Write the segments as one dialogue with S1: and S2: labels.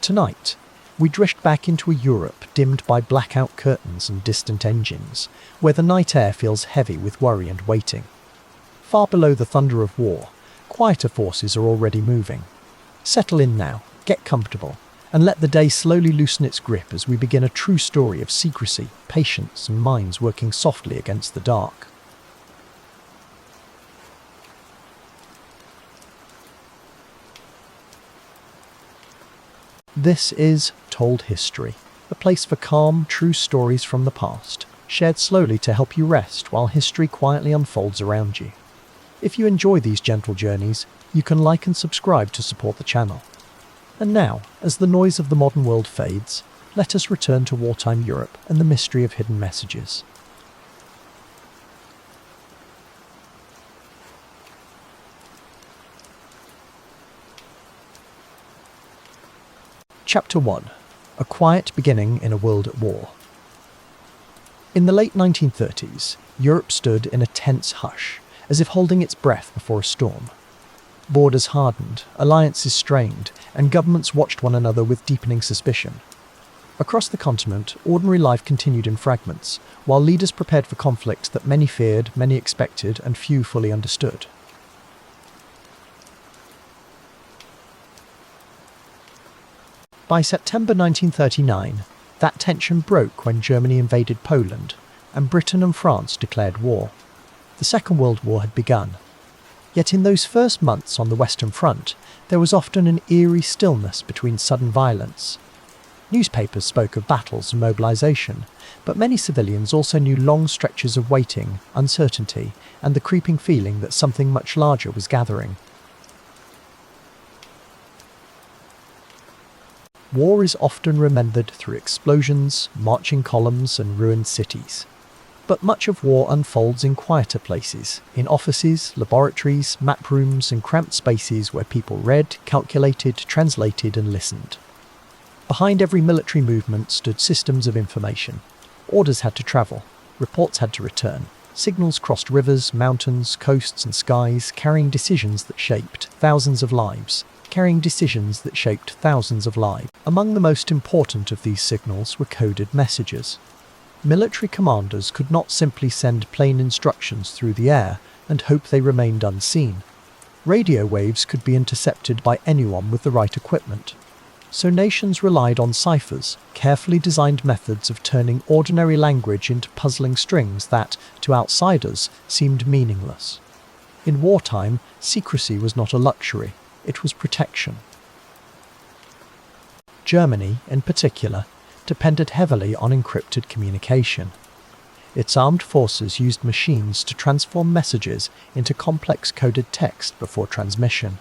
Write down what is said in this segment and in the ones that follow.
S1: Tonight, we drift back into a Europe dimmed by blackout curtains and distant engines, where the night air feels heavy with worry and waiting. Far below the thunder of war, quieter forces are already moving. Settle in now, get comfortable, and let the day slowly loosen its grip as we begin a true story of secrecy, patience, and minds working softly against the dark. This is Told History, a place for calm, true stories from the past, shared slowly to help you rest while history quietly unfolds around you. If you enjoy these gentle journeys, you can like and subscribe to support the channel. And now, as the noise of the modern world fades, let us return to wartime Europe and the mystery of hidden messages. Chapter 1. A Quiet Beginning in a World at War. In the late 1930s, Europe stood in a tense hush, as if holding its breath before a storm. Borders hardened, alliances strained, and governments watched one another with deepening suspicion. Across the continent, ordinary life continued in fragments, while leaders prepared for conflicts that many feared, many expected, and few fully understood. By September 1939, that tension broke when Germany invaded Poland, and Britain and France declared war. The Second World War had begun. Yet in those first months on the Western Front, there was often an eerie stillness between sudden violence. Newspapers spoke of battles and mobilization, but many civilians also knew long stretches of waiting, uncertainty, and the creeping feeling that something much larger was gathering. War is often remembered through explosions, marching columns, and ruined cities. But much of war unfolds in quieter places, in offices, laboratories, map rooms, and cramped spaces where people read, calculated, translated, and listened. Behind every military movement stood systems of information. Orders had to travel, reports had to return, signals crossed rivers, mountains, coasts, and skies, carrying decisions that shaped thousands of lives. Among the most important of these signals were coded messages. Military commanders could not simply send plain instructions through the air and hope they remained unseen. Radio waves could be intercepted by anyone with the right equipment. So nations relied on ciphers, carefully designed methods of turning ordinary language into puzzling strings that, to outsiders, seemed meaningless. In wartime, secrecy was not a luxury. It was protection. Germany, in particular, depended heavily on encrypted communication. Its armed forces used machines to transform messages into complex coded text before transmission.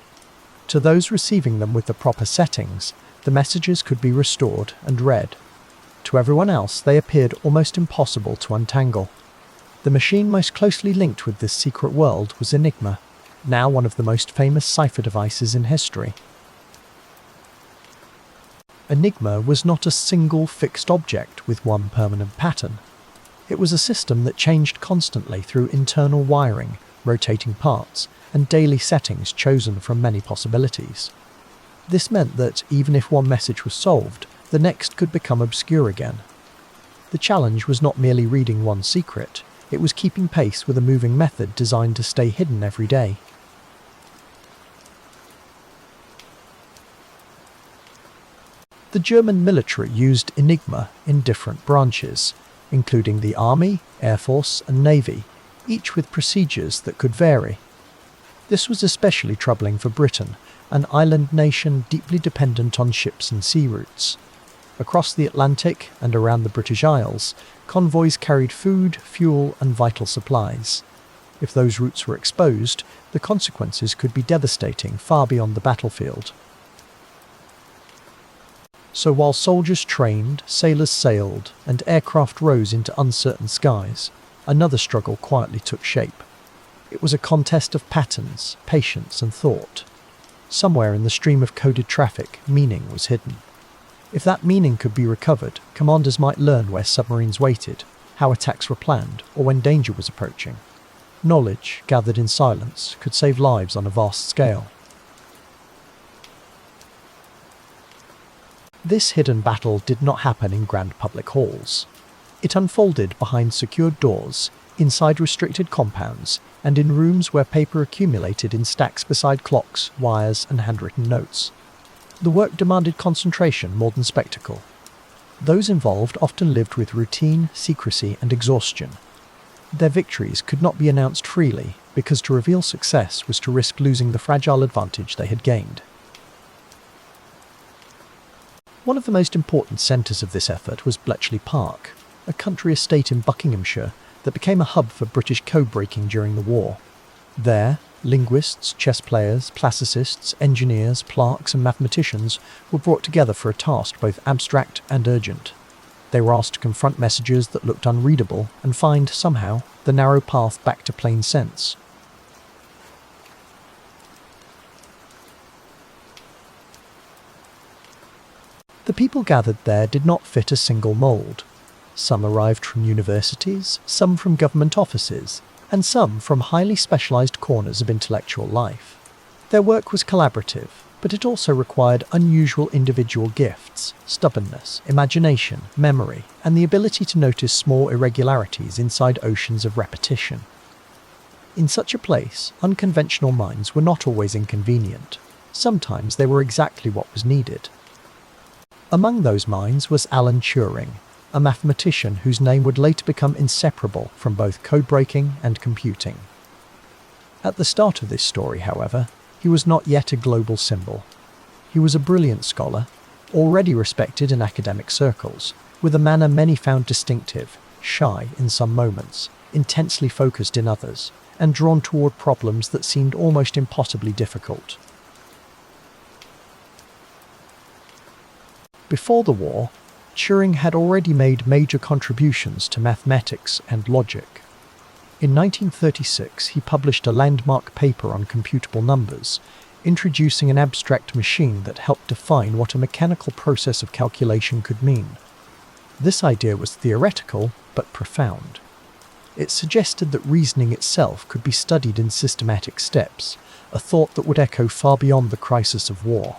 S1: To those receiving them with the proper settings, the messages could be restored and read. To everyone else, they appeared almost impossible to untangle. The machine most closely linked with this secret world was Enigma, now one of the most famous cipher devices in history. Enigma was not a single fixed object with one permanent pattern. It was a system that changed constantly through internal wiring, rotating parts, and daily settings chosen from many possibilities. This meant that even if one message was solved, the next could become obscure again. The challenge was not merely reading one secret, it was keeping pace with a moving method designed to stay hidden every day. The German military used Enigma in different branches, including the Army, Air Force, and Navy, each with procedures that could vary. This was especially troubling for Britain, an island nation deeply dependent on ships and sea routes. Across the Atlantic and around the British Isles, convoys carried food, fuel, and vital supplies. If those routes were exposed, the consequences could be devastating far beyond the battlefield. So while soldiers trained, sailors sailed, and aircraft rose into uncertain skies, another struggle quietly took shape. It was a contest of patterns, patience, and thought. Somewhere in the stream of coded traffic, meaning was hidden. If that meaning could be recovered, commanders might learn where submarines waited, how attacks were planned, or when danger was approaching. Knowledge, gathered in silence, could save lives on a vast scale. This hidden battle did not happen in grand public halls. It unfolded behind secured doors, inside restricted compounds, and in rooms where paper accumulated in stacks beside clocks, wires, and handwritten notes. The work demanded concentration more than spectacle. Those involved often lived with routine, secrecy, and exhaustion. Their victories could not be announced freely, because to reveal success was to risk losing the fragile advantage they had gained. One of the most important centres of this effort was Bletchley Park, a country estate in Buckinghamshire that became a hub for British code-breaking during the war. There, linguists, chess players, classicists, engineers, clerks, and mathematicians were brought together for a task both abstract and urgent. They were asked to confront messages that looked unreadable and find, somehow, the narrow path back to plain sense. The people gathered there did not fit a single mould. Some arrived from universities, some from government offices, and some from highly specialised corners of intellectual life. Their work was collaborative, but it also required unusual individual gifts, stubbornness, imagination, memory, and the ability to notice small irregularities inside oceans of repetition. In such a place, unconventional minds were not always inconvenient. Sometimes they were exactly what was needed. Among those minds was Alan Turing, a mathematician whose name would later become inseparable from both code-breaking and computing. At the start of this story, however, he was not yet a global symbol. He was a brilliant scholar, already respected in academic circles, with a manner many found distinctive, shy in some moments, intensely focused in others, and drawn toward problems that seemed almost impossibly difficult. Before the war, Turing had already made major contributions to mathematics and logic. In 1936, he published a landmark paper on computable numbers, introducing an abstract machine that helped define what a mechanical process of calculation could mean. This idea was theoretical, but profound. It suggested that reasoning itself could be studied in systematic steps, a thought that would echo far beyond the crisis of war.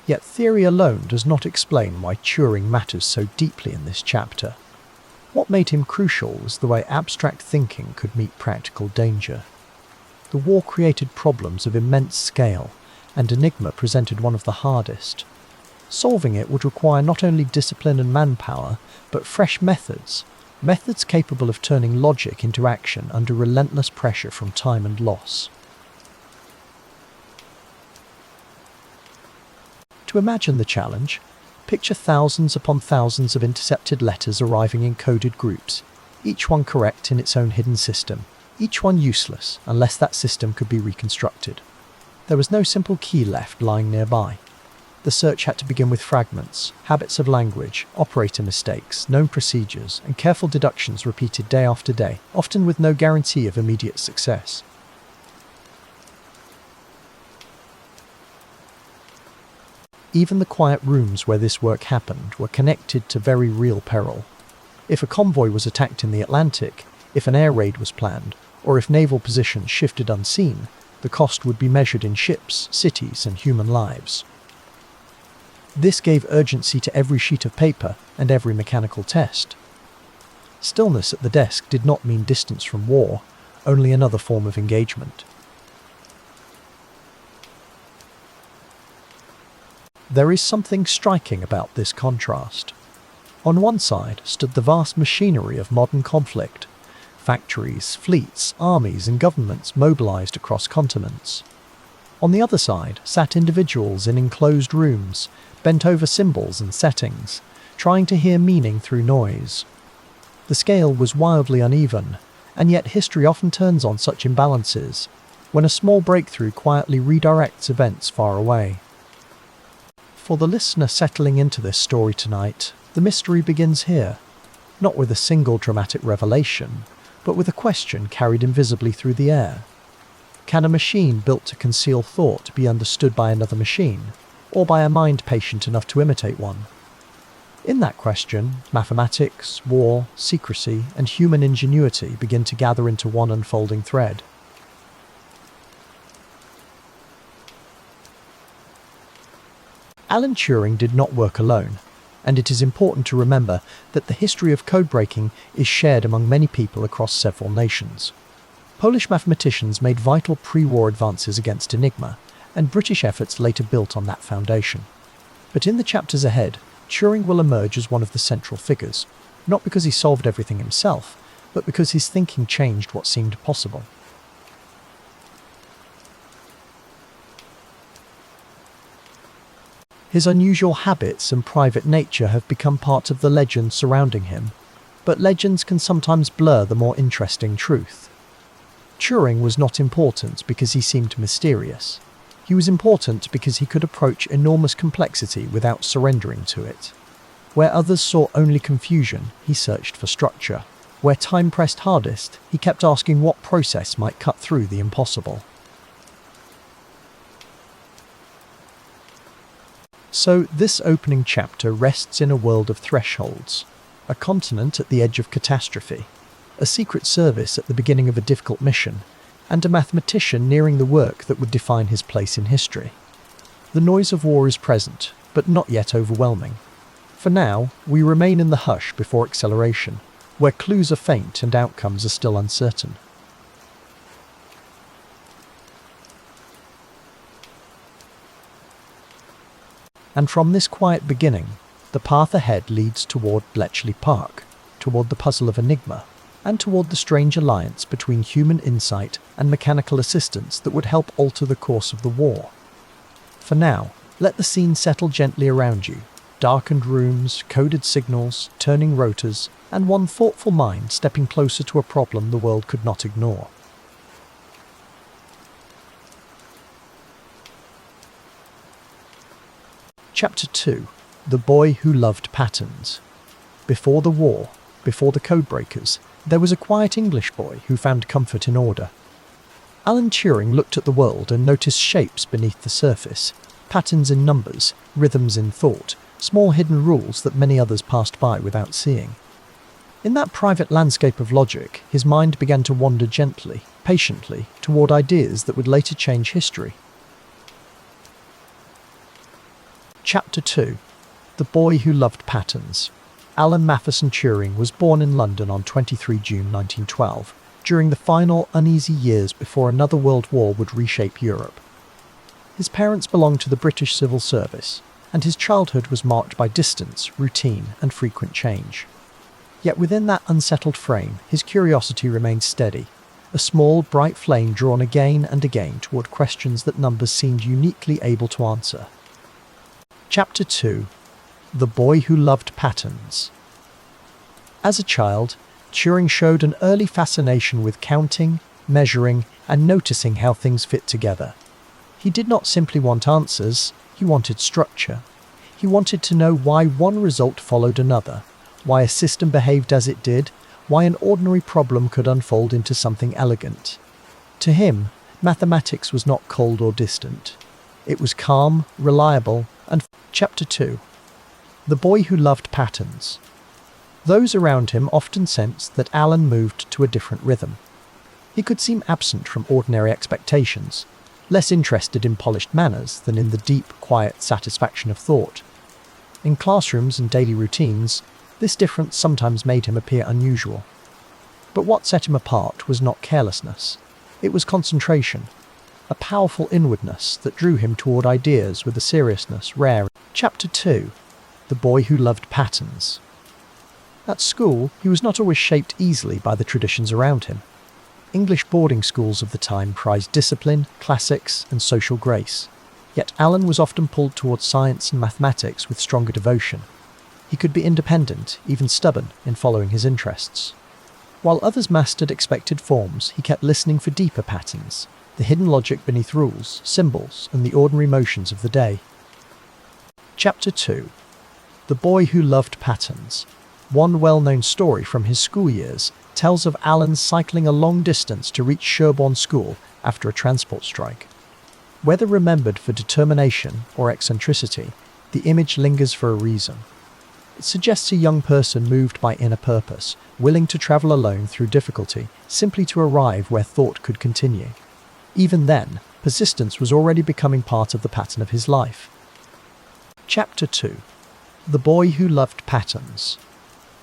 S1: Yet theory alone does not explain why Turing matters so deeply in this chapter. What made him crucial was the way abstract thinking could meet practical danger. The war created problems of immense scale, and Enigma presented one of the hardest. Solving it would require not only discipline and manpower, but fresh methods capable of turning logic into action under relentless pressure from time and loss. To imagine the challenge, picture thousands upon thousands of intercepted letters arriving in coded groups, each one correct in its own hidden system, each one useless unless that system could be reconstructed. There was no simple key left lying nearby. The search had to begin with fragments, habits of language, operator mistakes, known procedures, and careful deductions repeated day after day, often with no guarantee of immediate success. Even the quiet rooms where this work happened were connected to very real peril. If a convoy was attacked in the Atlantic, if an air raid was planned, or if naval positions shifted unseen, the cost would be measured in ships, cities, and human lives. This gave urgency to every sheet of paper and every mechanical test. Stillness at the desk did not mean distance from war, only another form of engagement. There is something striking about this contrast. On one side stood the vast machinery of modern conflict, factories, fleets, armies, and governments mobilized across continents. On the other side sat individuals in enclosed rooms, bent over symbols and settings, trying to hear meaning through noise. The scale was wildly uneven, and yet history often turns on such imbalances, when a small breakthrough quietly redirects events far away. For the listener settling into this story tonight, the mystery begins here, not with a single dramatic revelation, but with a question carried invisibly through the air. Can a machine built to conceal thought be understood by another machine, or by a mind patient enough to imitate one? In that question, mathematics, war, secrecy, and human ingenuity begin to gather into one unfolding thread. Alan Turing did not work alone, and it is important to remember that the history of code breaking is shared among many people across several nations. Polish mathematicians made vital pre-war advances against Enigma, and British efforts later built on that foundation. But in the chapters ahead, Turing will emerge as one of the central figures, not because he solved everything himself, but because his thinking changed what seemed possible. His unusual habits and private nature have become part of the legend surrounding him, but legends can sometimes blur the more interesting truth. Turing was not important because he seemed mysterious. He was important because he could approach enormous complexity without surrendering to it. Where others saw only confusion, he searched for structure. Where time pressed hardest, he kept asking what process might cut through the impossible. So this opening chapter rests in a world of thresholds, a continent at the edge of catastrophe, a secret service at the beginning of a difficult mission, and a mathematician nearing the work that would define his place in history. The noise of war is present, but not yet overwhelming. For now, we remain in the hush before acceleration, where clues are faint and outcomes are still uncertain. And from this quiet beginning, the path ahead leads toward Bletchley Park, toward the puzzle of Enigma, and toward the strange alliance between human insight and mechanical assistance that would help alter the course of the war. For now, let the scene settle gently around you. Darkened rooms, coded signals, turning rotors, and one thoughtful mind stepping closer to a problem the world could not ignore. Chapter 2. The Boy Who Loved Patterns. Before the war, before the codebreakers, there was a quiet English boy who found comfort in order. Alan Turing looked at the world and noticed shapes beneath the surface, patterns in numbers, rhythms in thought, small hidden rules that many others passed by without seeing. In that private landscape of logic, his mind began to wander gently, patiently, toward ideas that would later change history. Chapter 2. The Boy Who Loved Patterns. Alan Matheson Turing was born in London on 23 June 1912, during the final uneasy years before another world war would reshape Europe. His parents belonged to the British Civil Service, and his childhood was marked by distance, routine, and frequent change. Yet within that unsettled frame, his curiosity remained steady, a small, bright flame drawn again and again toward questions that numbers seemed uniquely able to answer. Chapter 2. The Boy Who Loved Patterns. As a child, Turing showed an early fascination with counting, measuring, and noticing how things fit together. He did not simply want answers, he wanted structure. He wanted to know why one result followed another, why a system behaved as it did, why an ordinary problem could unfold into something elegant. To him, mathematics was not cold or distant. It was calm, reliable, and Chapter 2. The Boy Who Loved Patterns. Those around him often sensed that Alan moved to a different rhythm. He could seem absent from ordinary expectations, less interested in polished manners than in the deep, quiet satisfaction of thought. In classrooms and daily routines, this difference sometimes made him appear unusual. But what set him apart was not carelessness. It was concentration, a powerful inwardness that drew him toward ideas with a seriousness rare. Chapter 2. The Boy Who Loved Patterns. At school, he was not always shaped easily by the traditions around him. English boarding schools of the time prized discipline, classics, and social grace. Yet Alan was often pulled towards science and mathematics with stronger devotion. He could be independent, even stubborn, in following his interests. While others mastered expected forms, he kept listening for deeper patterns, the hidden logic beneath rules, symbols, and the ordinary motions of the day. Chapter 2. The Boy Who Loved Patterns. One well-known story from his school years tells of Alan cycling a long distance to reach Sherborne School after a transport strike. Whether remembered for determination or eccentricity, the image lingers for a reason. It suggests a young person moved by inner purpose, willing to travel alone through difficulty, simply to arrive where thought could continue. Even then, persistence was already becoming part of the pattern of his life. Chapter 2. The Boy Who Loved Patterns.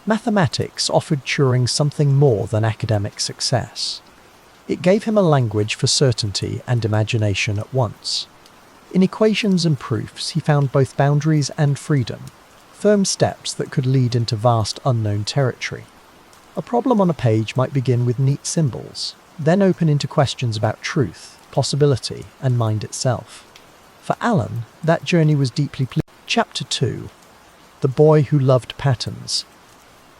S1: Mathematics offered Turing something more than academic success. It gave him a language for certainty and imagination at once. In equations and proofs, he found both boundaries and freedom, firm steps that could lead into vast unknown territory. A problem on a page might begin with neat symbols, then open into questions about truth, possibility, and mind itself. For Alan, that journey was deeply pleasing. Chapter 2. The Boy Who Loved Patterns.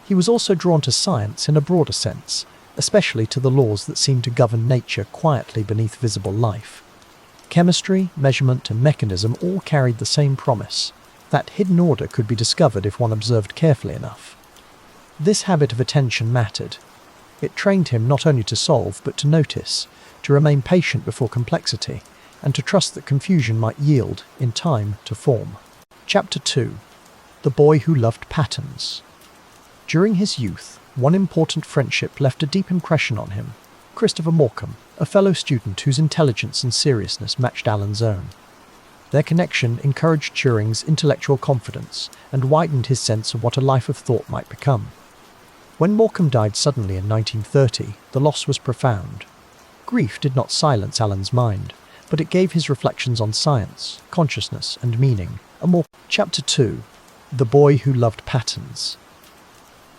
S1: He was also drawn to science in a broader sense, especially to the laws that seemed to govern nature quietly beneath visible life. Chemistry, measurement, and mechanism all carried the same promise, that hidden order could be discovered if one observed carefully enough. This habit of attention mattered. It trained him not only to solve, but to notice, to remain patient before complexity, and to trust that confusion might yield, in time, to form. Chapter 2. The Boy Who Loved Patterns. During his youth, one important friendship left a deep impression on him: Christopher Morcom, a fellow student whose intelligence and seriousness matched Alan's own. Their connection encouraged Turing's intellectual confidence and widened his sense of what a life of thought might become. When Morcom died suddenly in 1930, the loss was profound. Grief did not silence Alan's mind, but it gave his reflections on science, consciousness, and meaning a more. Chapter 2. The Boy Who Loved Patterns.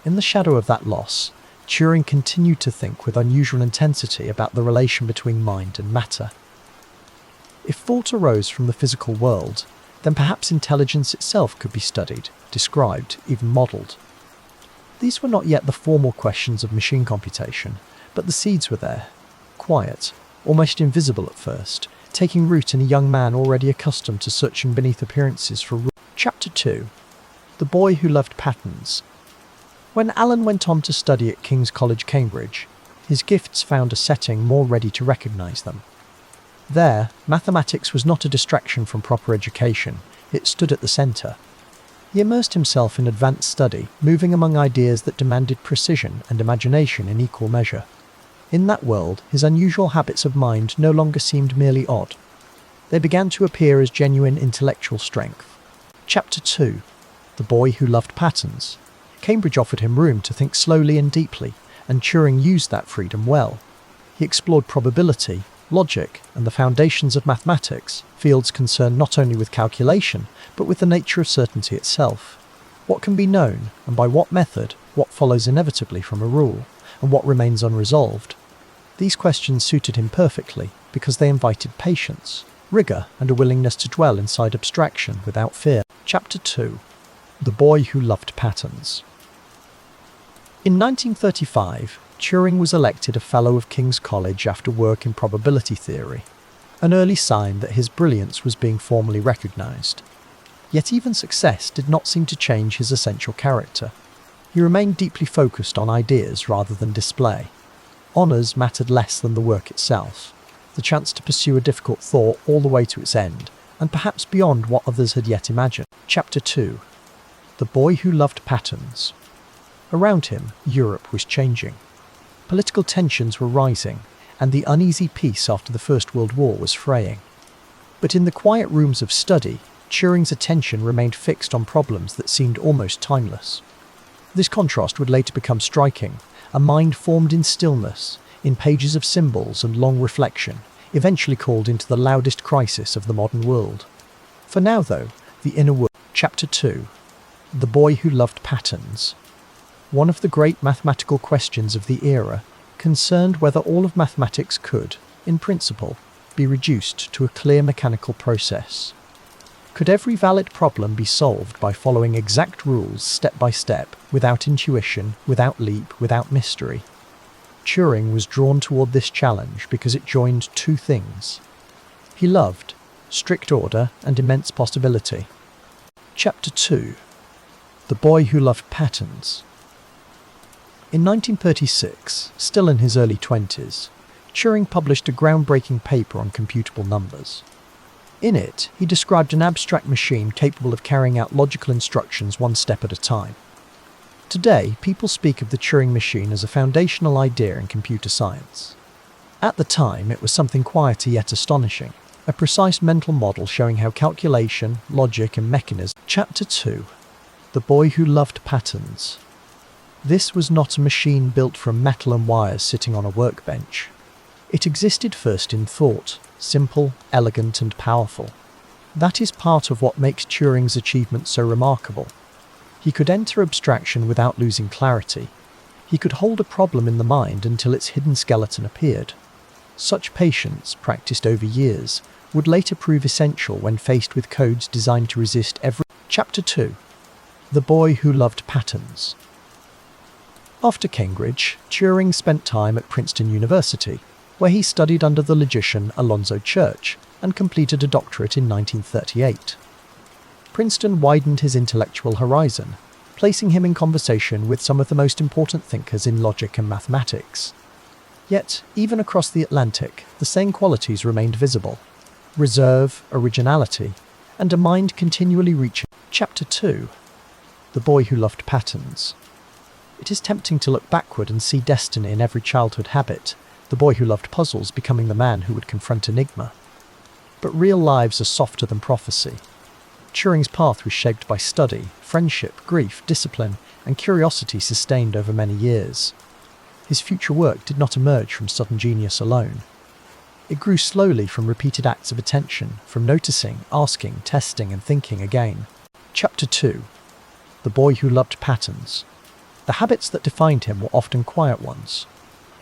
S1: In the shadow of that loss, Turing continued to think with unusual intensity about the relation between mind and matter. If thought arose from the physical world, then perhaps intelligence itself could be studied, described, even modelled. These were not yet the formal questions of machine computation, but the seeds were there, quiet, almost invisible at first, taking root in a young man already accustomed to searching beneath appearances for rules. Chapter 2. The Boy Who Loved Patterns. When Alan went on to study at King's College, Cambridge, his gifts found a setting more ready to recognise them. There, mathematics was not a distraction from proper education, it stood at the centre. He immersed himself in advanced study, moving among ideas that demanded precision and imagination in equal measure. In that world, his unusual habits of mind no longer seemed merely odd. They began to appear as genuine intellectual strength. Chapter 2. The Boy Who Loved Patterns. Cambridge offered him room to think slowly and deeply, and Turing used that freedom well. He explored probability, logic, and the foundations of mathematics, fields concerned not only with calculation, but with the nature of certainty itself. What can be known, and by what method, what follows inevitably from a rule, and what remains unresolved? These questions suited him perfectly because they invited patience, rigour, and a willingness to dwell inside abstraction without fear. Chapter 2. The Boy Who Loved Patterns. In 1935, Turing was elected a Fellow of King's College after work in probability theory, an early sign that his brilliance was being formally recognised. Yet even success did not seem to change his essential character. He remained deeply focused on ideas rather than display. Honours mattered less than the work itself, the chance to pursue a difficult thought all the way to its end, and perhaps beyond what others had yet imagined. Chapter 2. The Boy Who Loved Patterns. Around him, Europe was changing. Political tensions were rising, and the uneasy peace after the First World War was fraying. But in the quiet rooms of study, Turing's attention remained fixed on problems that seemed almost timeless. This contrast would later become striking, a mind formed in stillness, in pages of symbols and long reflection, eventually called into the loudest crisis of the modern world. For now, though, the inner world. Chapter 2. The Boy Who Loved Patterns. One of the great mathematical questions of the era concerned whether all of mathematics could, in principle, be reduced to a clear mechanical process. Could every valid problem be solved by following exact rules step by step, without intuition, without leap, without mystery? Turing was drawn toward this challenge because it joined two things. He loved strict order and immense possibility. Chapter 2. The Boy Who Loved Patterns. In 1936, still in his early 20s, Turing published a groundbreaking paper on computable numbers. In it, he described an abstract machine capable of carrying out logical instructions one step at a time. Today, people speak of the Turing machine as a foundational idea in computer science. At the time, it was something quieter yet astonishing, a precise mental model showing how calculation, logic and mechanism. Chapter 2. The Boy Who Loved Patterns. This was not a machine built from metal and wires sitting on a workbench. It existed first in thought, simple, elegant and powerful. That is part of what makes Turing's achievement so remarkable. He could enter abstraction without losing clarity. He could hold a problem in the mind until its hidden skeleton appeared. Such patience, practiced over years, would later prove essential when faced with codes designed to resist every... Chapter 2. The Boy Who Loved Patterns. After Cambridge, Turing spent time at Princeton University, where he studied under the logician Alonzo Church and completed a doctorate in 1938. Princeton widened his intellectual horizon, placing him in conversation with some of the most important thinkers in logic and mathematics. Yet, even across the Atlantic, the same qualities remained visible: reserve, originality, and a mind continually reaching. Chapter 2. The Boy Who Loved Patterns. It is tempting to look backward and see destiny in every childhood habit, the boy who loved puzzles becoming the man who would confront enigma. But real lives are softer than prophecy. Turing's path was shaped by study, friendship, grief, discipline, and curiosity sustained over many years. His future work did not emerge from sudden genius alone. It grew slowly from repeated acts of attention, from noticing, asking, testing, and thinking again. Chapter 2. The Boy Who Loved Patterns. The habits that defined him were often quiet ones.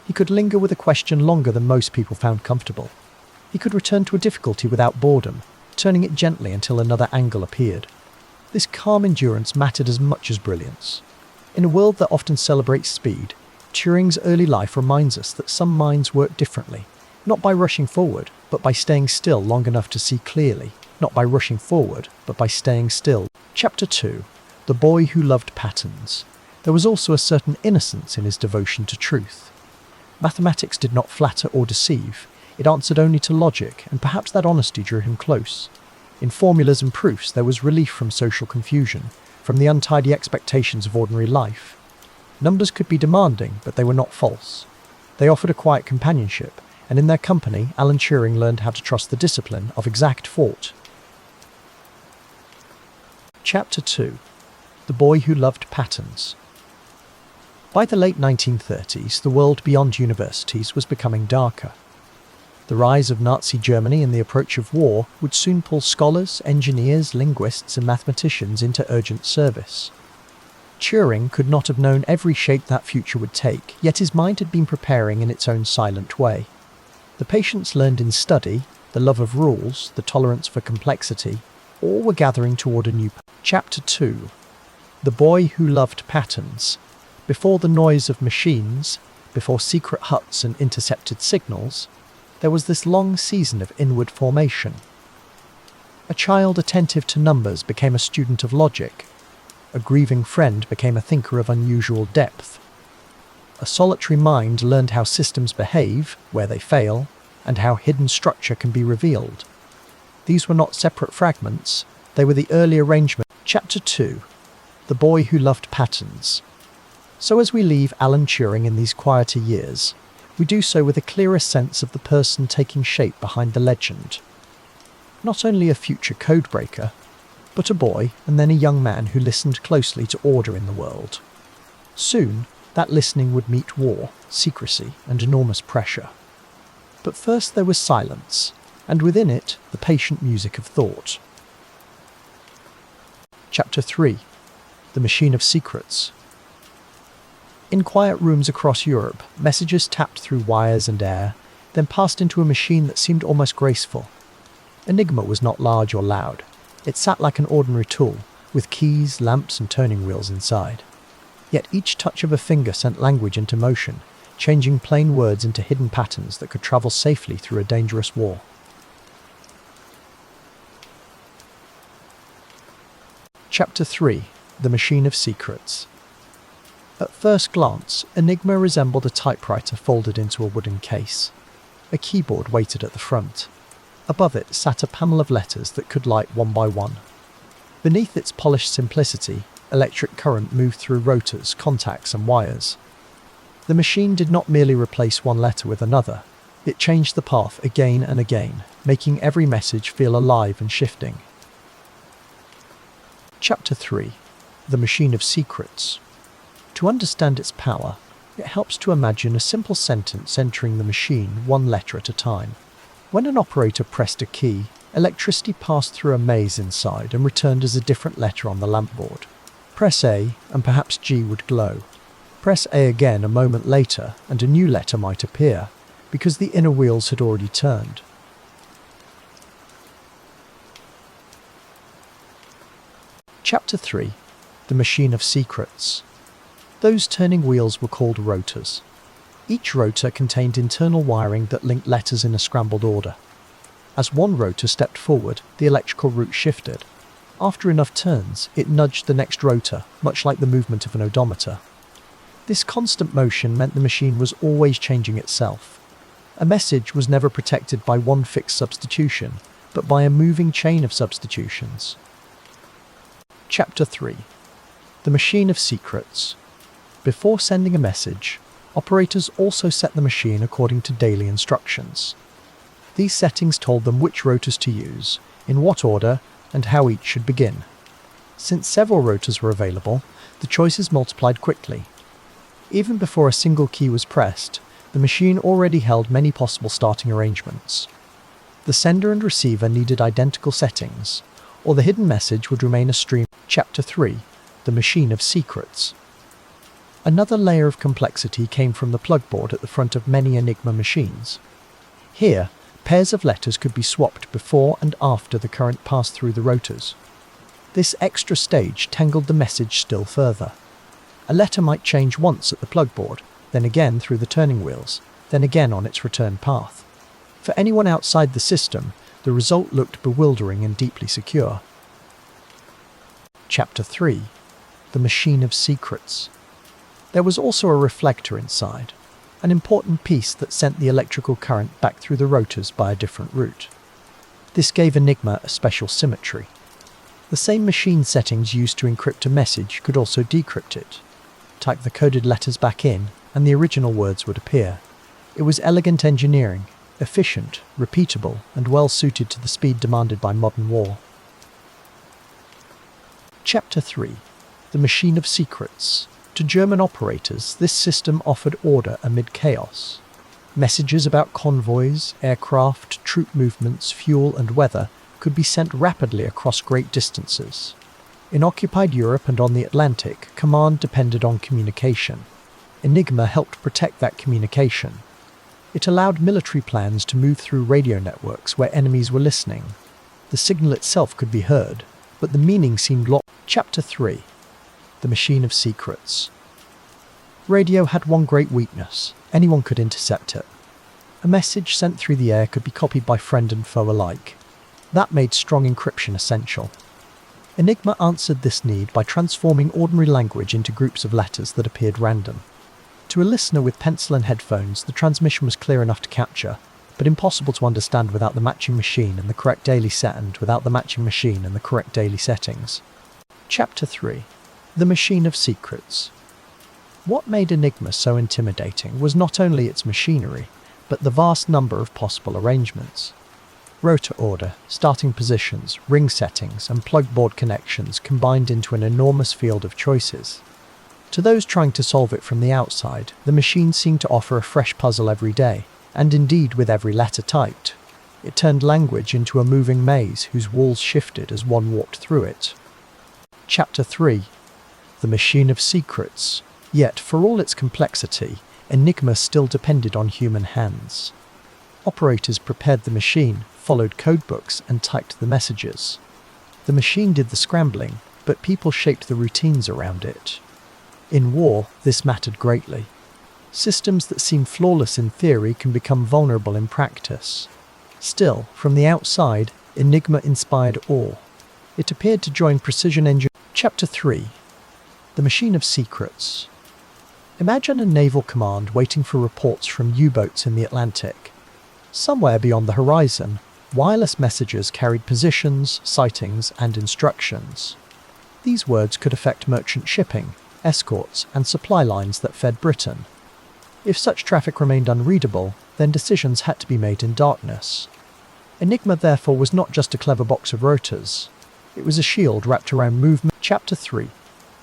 S1: He could linger with a question longer than most people found comfortable. He could return to a difficulty without boredom, turning it gently until another angle appeared. This calm endurance mattered as much as brilliance. In a world that often celebrates speed, Turing's early life reminds us that some minds work differently, not by rushing forward, but by staying still long enough to see clearly, not by rushing forward, but by staying still. Chapter 2. The Boy Who Loved Patterns. There was also a certain innocence in his devotion to truth. Mathematics did not flatter or deceive, it answered only to logic, and perhaps that honesty drew him close. In formulas and proofs there was relief from social confusion, from the untidy expectations of ordinary life. Numbers could be demanding, but they were not false. They offered a quiet companionship, and in their company Alan Turing learned how to trust the discipline of exact thought. Chapter 2. The Boy Who Loved Patterns. By the late 1930s, the world beyond universities was becoming darker. The rise of Nazi Germany and the approach of war would soon pull scholars, engineers, linguists and mathematicians into urgent service. Turing could not have known every shape that future would take, yet his mind had been preparing in its own silent way. The patience learned in study, the love of rules, the tolerance for complexity, all were gathering toward a new... Chapter 2. The Boy Who Loved Patterns. Before the noise of machines, before secret huts and intercepted signals, there was this long season of inward formation. A child attentive to numbers became a student of logic. A grieving friend became a thinker of unusual depth. A solitary mind learned how systems behave, where they fail, and how hidden structure can be revealed. These were not separate fragments, they were the early arrangement. Chapter 2. The Boy Who Loved Patterns. So as we leave Alan Turing in these quieter years, we do so with a clearer sense of the person taking shape behind the legend. Not only a future codebreaker, but a boy and then a young man who listened closely to order in the world. Soon, that listening would meet war, secrecy, and enormous pressure. But first there was silence, and within it, the patient music of thought. Chapter 3. The Machine of Secrets. In quiet rooms across Europe, messages tapped through wires and air, then passed into a machine that seemed almost graceful. Enigma was not large or loud. It sat like an ordinary tool, with keys, lamps and turning wheels inside. Yet each touch of a finger sent language into motion, changing plain words into hidden patterns that could travel safely through a dangerous war. Chapter 3. The Machine of Secrets. At first glance, Enigma resembled a typewriter folded into a wooden case. A keyboard waited at the front. Above it sat a panel of letters that could light one by one. Beneath its polished simplicity, electric current moved through rotors, contacts and wires. The machine did not merely replace one letter with another. It changed the path again and again, making every message feel alive and shifting. Chapter 3. The Machine of Secrets. To understand its power, it helps to imagine a simple sentence entering the machine one letter at a time. When an operator pressed a key, electricity passed through a maze inside and returned as a different letter on the lampboard. Press A, and perhaps G would glow. Press A again a moment later, and a new letter might appear, because the inner wheels had already turned. Chapter 3. The Machine of Secrets. Those turning wheels were called rotors. Each rotor contained internal wiring that linked letters in a scrambled order. As one rotor stepped forward, the electrical route shifted. After enough turns, it nudged the next rotor, much like the movement of an odometer. This constant motion meant the machine was always changing itself. A message was never protected by one fixed substitution, but by a moving chain of substitutions. Chapter 3. The Machine of Secrets. Before sending a message, operators also set the machine according to daily instructions. These settings told them which rotors to use, in what order, and how each should begin. Since several rotors were available, the choices multiplied quickly. Even before a single key was pressed, the machine already held many possible starting arrangements. The sender and receiver needed identical settings, or the hidden message would remain a stream. Chapter 3. The Machine of Secrets. Another layer of complexity came from the plug board at the front of many Enigma machines. Here, pairs of letters could be swapped before and after the current passed through the rotors. This extra stage tangled the message still further. A letter might change once at the plug board, then again through the turning wheels, then again on its return path. For anyone outside the system, the result looked bewildering and deeply secure. Chapter 3. The Machine of Secrets. There was also a reflector inside, an important piece that sent the electrical current back through the rotors by a different route. This gave Enigma a special symmetry. The same machine settings used to encrypt a message could also decrypt it. Type the coded letters back in, and the original words would appear. It was elegant engineering, efficient, repeatable, and well suited to the speed demanded by modern war. Chapter 3. The Machine of Secrets. To German operators, this system offered order amid chaos. Messages about convoys, aircraft, troop movements, fuel, and weather could be sent rapidly across great distances. In occupied Europe and on the Atlantic, command depended on communication. Enigma helped protect that communication. It allowed military plans to move through radio networks where enemies were listening. The signal itself could be heard, but the meaning seemed lost. Chapter 3. The Machine of Secrets. Radio had one great weakness: anyone could intercept it. A message sent through the air could be copied by friend and foe alike. That made strong encryption essential. Enigma answered this need by transforming ordinary language into groups of letters that appeared random. To a listener with pencil and headphones, the transmission was clear enough to capture, but impossible to understand without the matching machine and the correct daily settings. Chapter 3. The Machine of Secrets. What made Enigma so intimidating was not only its machinery, but the vast number of possible arrangements. Rotor order, starting positions, ring settings, and plug board connections combined into an enormous field of choices. To those trying to solve it from the outside, the machine seemed to offer a fresh puzzle every day, and indeed with every letter typed. It turned language into a moving maze whose walls shifted as one walked through it. Chapter 3. The Machine of Secrets. Yet, for all its complexity, Enigma still depended on human hands. Operators prepared the machine, followed codebooks, and typed the messages. The machine did the scrambling, but people shaped the routines around it. In war, this mattered greatly. Systems that seem flawless in theory can become vulnerable in practice. Still, from the outside, Enigma inspired awe. It appeared to join precision engineering. Chapter 3. The Machine of Secrets. Imagine a naval command waiting for reports from U-boats in the Atlantic. Somewhere beyond the horizon, wireless messages carried positions, sightings, and instructions. These words could affect merchant shipping, escorts, and supply lines that fed Britain. If such traffic remained unreadable, then decisions had to be made in darkness. Enigma therefore was not just a clever box of rotors. It was a shield wrapped around movement. Chapter 3.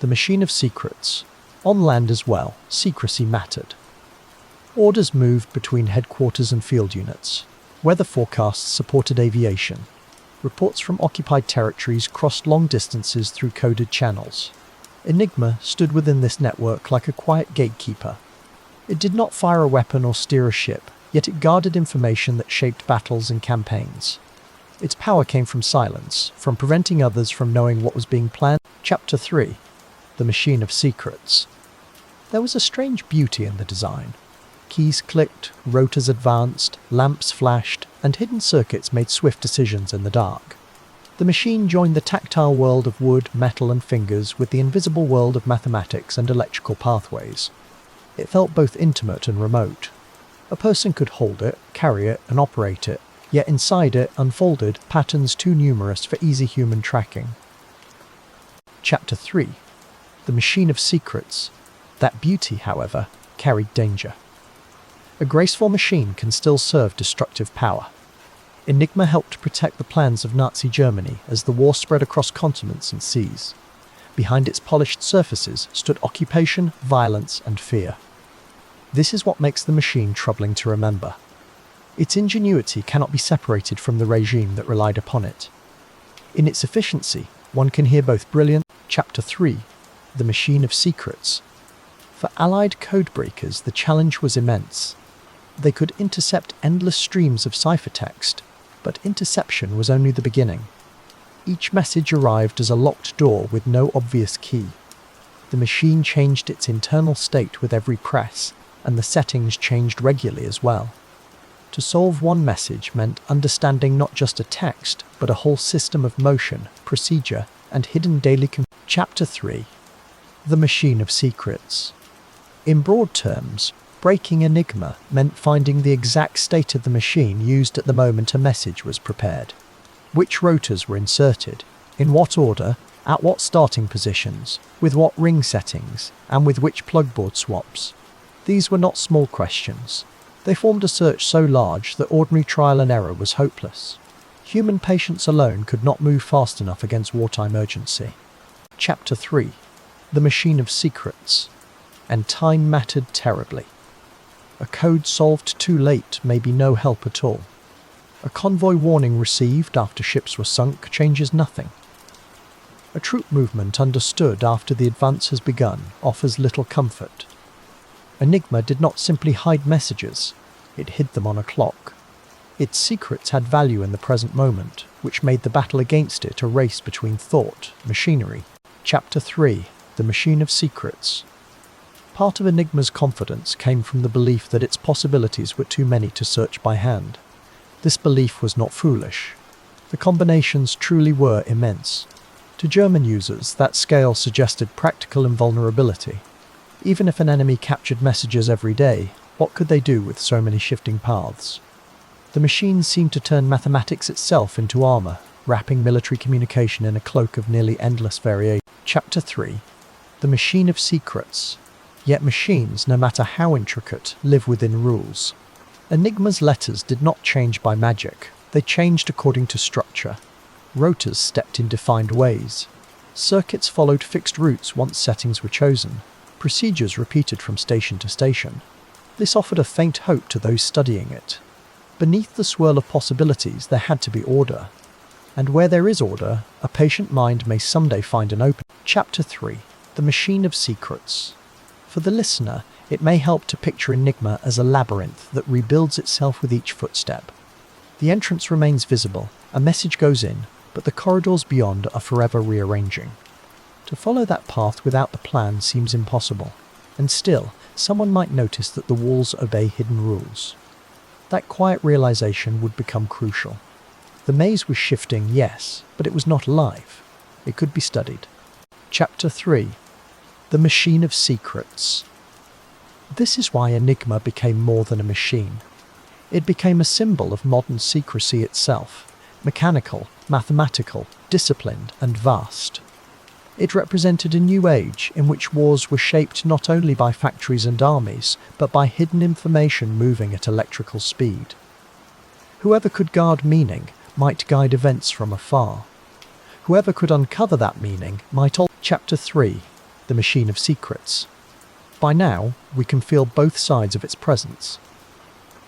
S1: The Machine of Secrets. On land as well, secrecy mattered. Orders moved between headquarters and field units. Weather forecasts supported aviation. Reports from occupied territories crossed long distances through coded channels. Enigma stood within this network like a quiet gatekeeper. It did not fire a weapon or steer a ship, yet it guarded information that shaped battles and campaigns. Its power came from silence, from preventing others from knowing what was being planned. Chapter 3. The Machine of Secrets. There was a strange beauty in the design. Keys clicked, rotors advanced, lamps flashed, and hidden circuits made swift decisions in the dark. The machine joined the tactile world of wood, metal, and fingers with the invisible world of mathematics and electrical pathways. It felt both intimate and remote. A person could hold it, carry it, and operate it, yet inside it unfolded patterns too numerous for easy human tracking. Chapter 3. The Machine of Secrets. That beauty, however, carried danger. A graceful machine can still serve destructive power. Enigma helped protect the plans of Nazi Germany as the war spread across continents and seas. Behind its polished surfaces stood occupation, violence, and fear. This is what makes the machine troubling to remember. Its ingenuity cannot be separated from the regime that relied upon it. In its efficiency, one can hear both brilliant. Chapter 3. The Machine of Secrets. For Allied codebreakers, the challenge was immense. They could intercept endless streams of ciphertext, but interception was only the beginning. Each message arrived as a locked door with no obvious key. The machine changed its internal state with every press, and the settings changed regularly as well. To solve one message meant understanding not just a text, but a whole system of motion, procedure, and hidden daily Chapter 3. The Machine of Secrets. In broad terms, breaking Enigma meant finding the exact state of the machine used at the moment a message was prepared. Which rotors were inserted, in what order, at what starting positions, with what ring settings, and with which plugboard swaps. These were not small questions. They formed a search so large that ordinary trial and error was hopeless. Human patience alone could not move fast enough against wartime urgency. Chapter 3. The Machine of Secrets. And time mattered terribly. A code solved too late may be no help at all. A convoy warning received after ships were sunk changes nothing. A troop movement understood after the advance has begun offers little comfort. Enigma did not simply hide messages, it hid them on a clock. Its secrets had value in the present moment, which made the battle against it a race between thought, machinery. Chapter 3. The Machine of Secrets. Part of Enigma's confidence came from the belief that its possibilities were too many to search by hand. This belief was not foolish. The combinations truly were immense. To German users, that scale suggested practical invulnerability. Even if an enemy captured messages every day, what could they do with so many shifting paths? The machine seemed to turn mathematics itself into armor, wrapping military communication in a cloak of nearly endless variation. Chapter 3. The Machine of Secrets. Yet machines, no matter how intricate, live within rules. Enigma's letters did not change by magic, they changed according to structure. Rotors stepped in defined ways. Circuits followed fixed routes once settings were chosen. Procedures repeated from station to station. This offered a faint hope to those studying it. Beneath the swirl of possibilities there had to be order. And where there is order, a patient mind may someday find an opening. Chapter 3. The Machine of Secrets. For the listener, it may help to picture Enigma as a labyrinth that rebuilds itself with each footstep. The entrance remains visible, a message goes in, but the corridors beyond are forever rearranging. To follow that path without the plan seems impossible, and still, someone might notice that the walls obey hidden rules. That quiet realization would become crucial. The maze was shifting, yes, but it was not alive. It could be studied. Chapter 3. The Machine of Secrets. This is why Enigma became more than a machine. It became a symbol of modern secrecy itself, mechanical, mathematical, disciplined, and vast. It represented a new age in which wars were shaped not only by factories and armies, but by hidden information moving at electrical speed. Whoever could guard meaning might guide events from afar. Whoever could uncover that meaning might alter. Chapter 3. The Machine of Secrets. By now, we can feel both sides of its presence.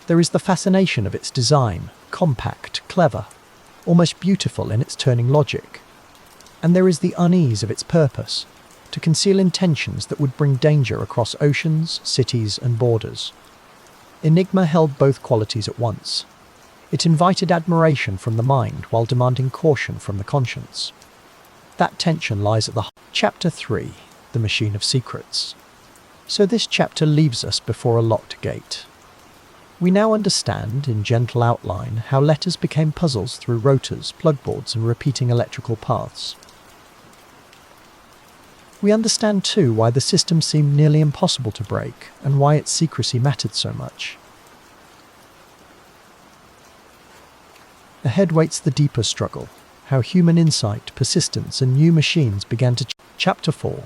S1: There is the fascination of its design, compact, clever, almost beautiful in its turning logic. And there is the unease of its purpose, to conceal intentions that would bring danger across oceans, cities, and borders. Enigma held both qualities at once. It invited admiration from the mind while demanding caution from the conscience. That tension lies at the heart. Chapter 3. The Machine of Secrets. So this chapter leaves us before a locked gate. We now understand, in gentle outline, how letters became puzzles through rotors, plugboards, and repeating electrical paths. We understand too why the system seemed nearly impossible to break, and why its secrecy mattered so much. Ahead waits the deeper struggle, how human insight, persistence, and new machines began to Chapter 4.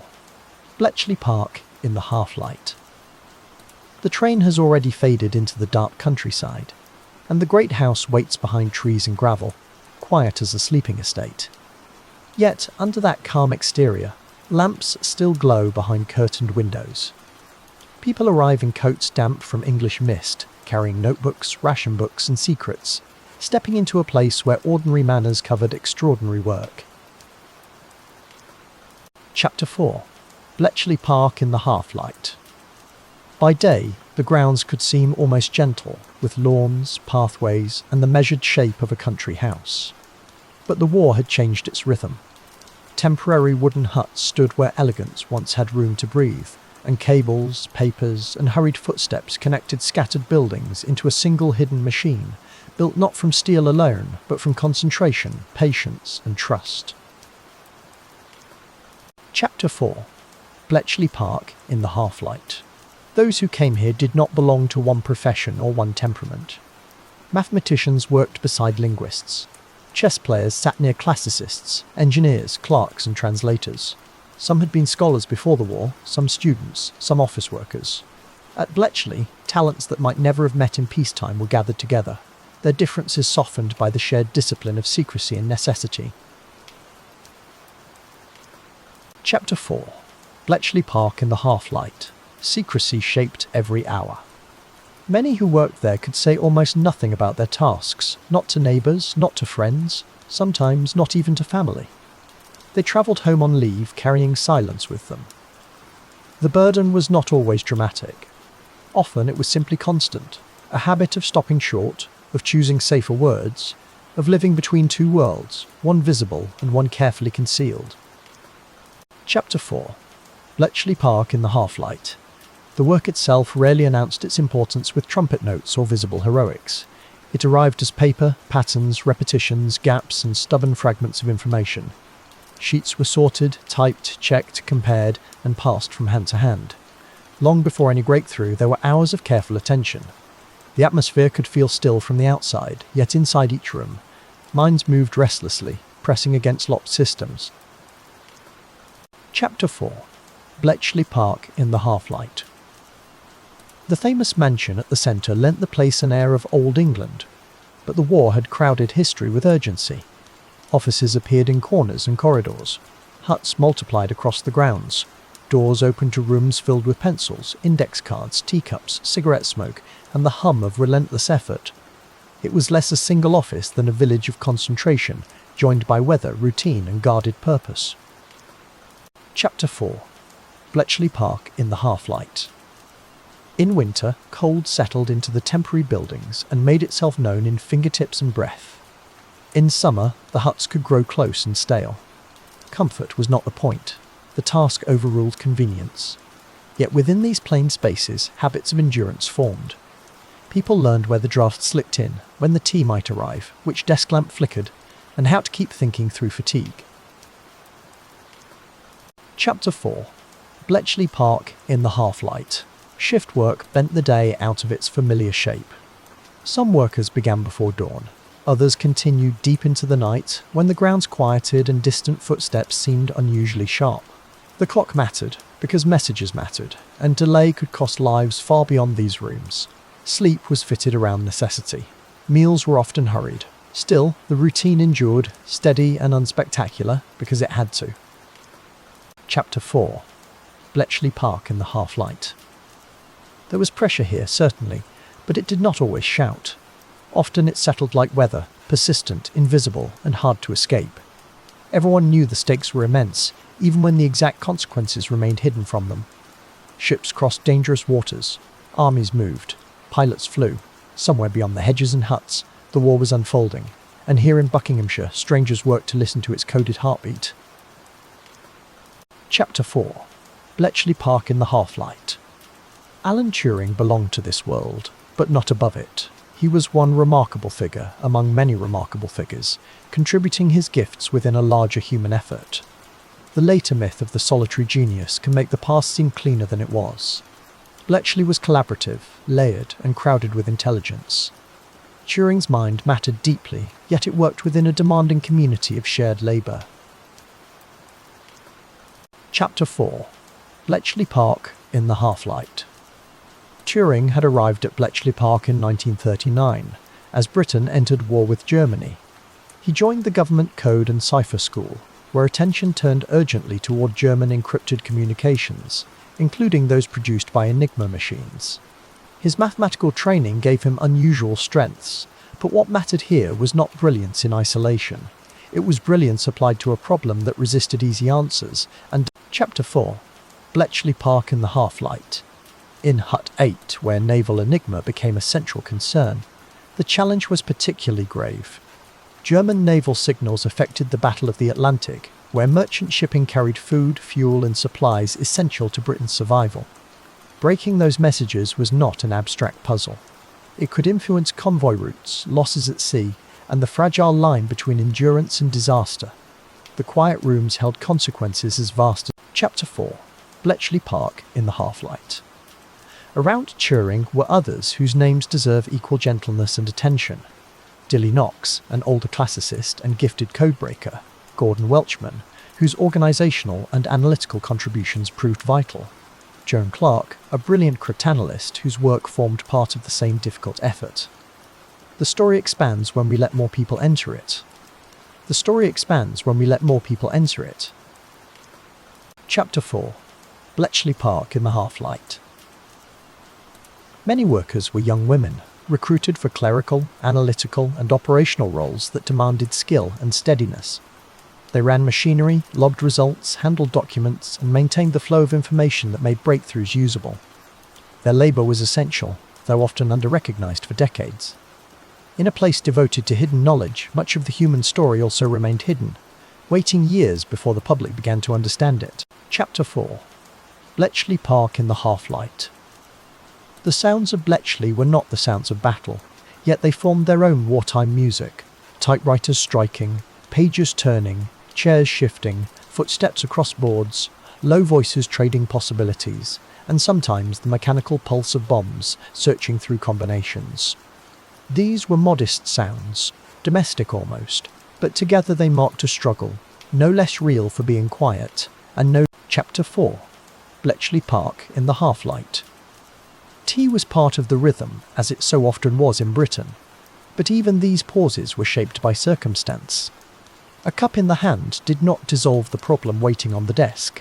S1: Bletchley Park in the half-light. The train has already faded into the dark countryside, and the great house waits behind trees and gravel, quiet as a sleeping estate. Yet, under that calm exterior, lamps still glow behind curtained windows. People arrive in coats damp from English mist, carrying notebooks, ration books, and secrets, stepping into a place where ordinary manners covered extraordinary work. Chapter 4. Bletchley Park in the half-light. By day, the grounds could seem almost gentle, with lawns, pathways, and the measured shape of a country house. But the war had changed its rhythm. Temporary wooden huts stood where elegance once had room to breathe, and cables, papers, and hurried footsteps connected scattered buildings into a single hidden machine, built not from steel alone, but from concentration, patience, and trust. Chapter 4. Bletchley Park in the half-light. Those who came here did not belong to one profession or one temperament. Mathematicians worked beside linguists. Chess players sat near classicists, engineers, clerks, and translators. Some had been scholars before the war, some students, some office workers. At Bletchley, talents that might never have met in peacetime were gathered together, their differences softened by the shared discipline of secrecy and necessity. Chapter 4. Bletchley Park in the half-light. Secrecy shaped every hour. Many who worked there could say almost nothing about their tasks, not to neighbours, not to friends, sometimes not even to family. They travelled home on leave, carrying silence with them. The burden was not always dramatic. Often it was simply constant, a habit of stopping short, of choosing safer words, of living between two worlds, one visible and one carefully concealed. Chapter 4. Bletchley Park in the half-light. The work itself rarely announced its importance with trumpet notes or visible heroics. It arrived as paper, patterns, repetitions, gaps, and stubborn fragments of information. Sheets were sorted, typed, checked, compared, and passed from hand to hand. Long before any breakthrough, there were hours of careful attention. The atmosphere could feel still from the outside, yet inside each room, minds moved restlessly, pressing against locked systems. Chapter 4. Bletchley Park in the half-light. The famous mansion at the centre lent the place an air of old England, but the war had crowded history with urgency. Offices appeared in corners and corridors. Huts multiplied across the grounds. Doors opened to rooms filled with pencils, index cards, teacups, cigarette smoke, and the hum of relentless effort. It was less a single office than a village of concentration, joined by weather, routine, and guarded purpose. Chapter 4. Bletchley Park in the half-light. In winter, cold settled into the temporary buildings and made itself known in fingertips and breath. In summer, the huts could grow close and stale. Comfort was not the point. The task overruled convenience. Yet within these plain spaces, habits of endurance formed. People learned where the draft slipped in, when the tea might arrive, which desk lamp flickered, and how to keep thinking through fatigue. Chapter 4. Bletchley Park in the half-light. Shift work bent the day out of its familiar shape. Some workers began before dawn. Others continued deep into the night, when the grounds quieted and distant footsteps seemed unusually sharp. The clock mattered, because messages mattered, and delay could cost lives far beyond these rooms. Sleep was fitted around necessity. Meals were often hurried. Still, the routine endured, steady and unspectacular, because it had to. Chapter 4. Bletchley Park in the Half-Light. There was pressure here, certainly, but it did not always shout. Often it settled like weather, persistent, invisible, and hard to escape. Everyone knew the stakes were immense, even when the exact consequences remained hidden from them. Ships crossed dangerous waters. Armies moved. Pilots flew. Somewhere beyond the hedges and huts, the war was unfolding. And here in Buckinghamshire, strangers worked to listen to its coded heartbeat. Chapter 4. Bletchley Park in the Half-Light. Alan Turing belonged to this world, but not above it. He was one remarkable figure among many remarkable figures, contributing his gifts within a larger human effort. The later myth of the solitary genius can make the past seem cleaner than it was. Bletchley was collaborative, layered, and crowded with intelligence. Turing's mind mattered deeply, yet it worked within a demanding community of shared labour. Chapter 4. Bletchley Park in the Half-Light. Turing had arrived at Bletchley Park in 1939, as Britain entered war with Germany. He joined the government code and cipher school, where attention turned urgently toward German encrypted communications, including those produced by Enigma machines. His mathematical training gave him unusual strengths, but what mattered here was not brilliance in isolation. It was brilliance applied to a problem that resisted easy answers, and Chapter 4. Bletchley Park in the Half-Light. In Hut 8, where naval enigma became a central concern, the challenge was particularly grave. German naval signals affected the Battle of the Atlantic, where merchant shipping carried food, fuel and supplies essential to Britain's survival. Breaking those messages was not an abstract puzzle. It could influence convoy routes, losses at sea, and the fragile line between endurance and disaster. The quiet rooms held consequences as vast as Chapter 4. Bletchley Park in the Half-Light. Around Turing were others whose names deserve equal gentleness and attention. Dilly Knox, an older classicist and gifted codebreaker, Gordon Welchman, whose organisational and analytical contributions proved vital, Joan Clark, a brilliant cryptanalyst whose work formed part of the same difficult effort. The story expands when we let more people enter it. The story expands when we let more people enter it. Chapter 4. Bletchley Park in the Half-Light. Many workers were young women, recruited for clerical, analytical and operational roles that demanded skill and steadiness. They ran machinery, logged results, handled documents, and maintained the flow of information that made breakthroughs usable. Their labour was essential, though often under-recognised for decades. In a place devoted to hidden knowledge, much of the human story also remained hidden, waiting years before the public began to understand it. Chapter 4. Bletchley Park in the Half-Light. The sounds of Bletchley were not the sounds of battle, yet they formed their own wartime music. Typewriters striking, pages turning, chairs shifting, footsteps across boards, low voices trading possibilities, and sometimes the mechanical pulse of bombs searching through combinations. These were modest sounds, domestic almost, but together they marked a struggle, no less real for being quiet, and no. Chapter 4. Bletchley Park in the Half-Light. Tea was part of the rhythm, as it so often was in Britain, but even these pauses were shaped by circumstance. A cup in the hand did not dissolve the problem waiting on the desk.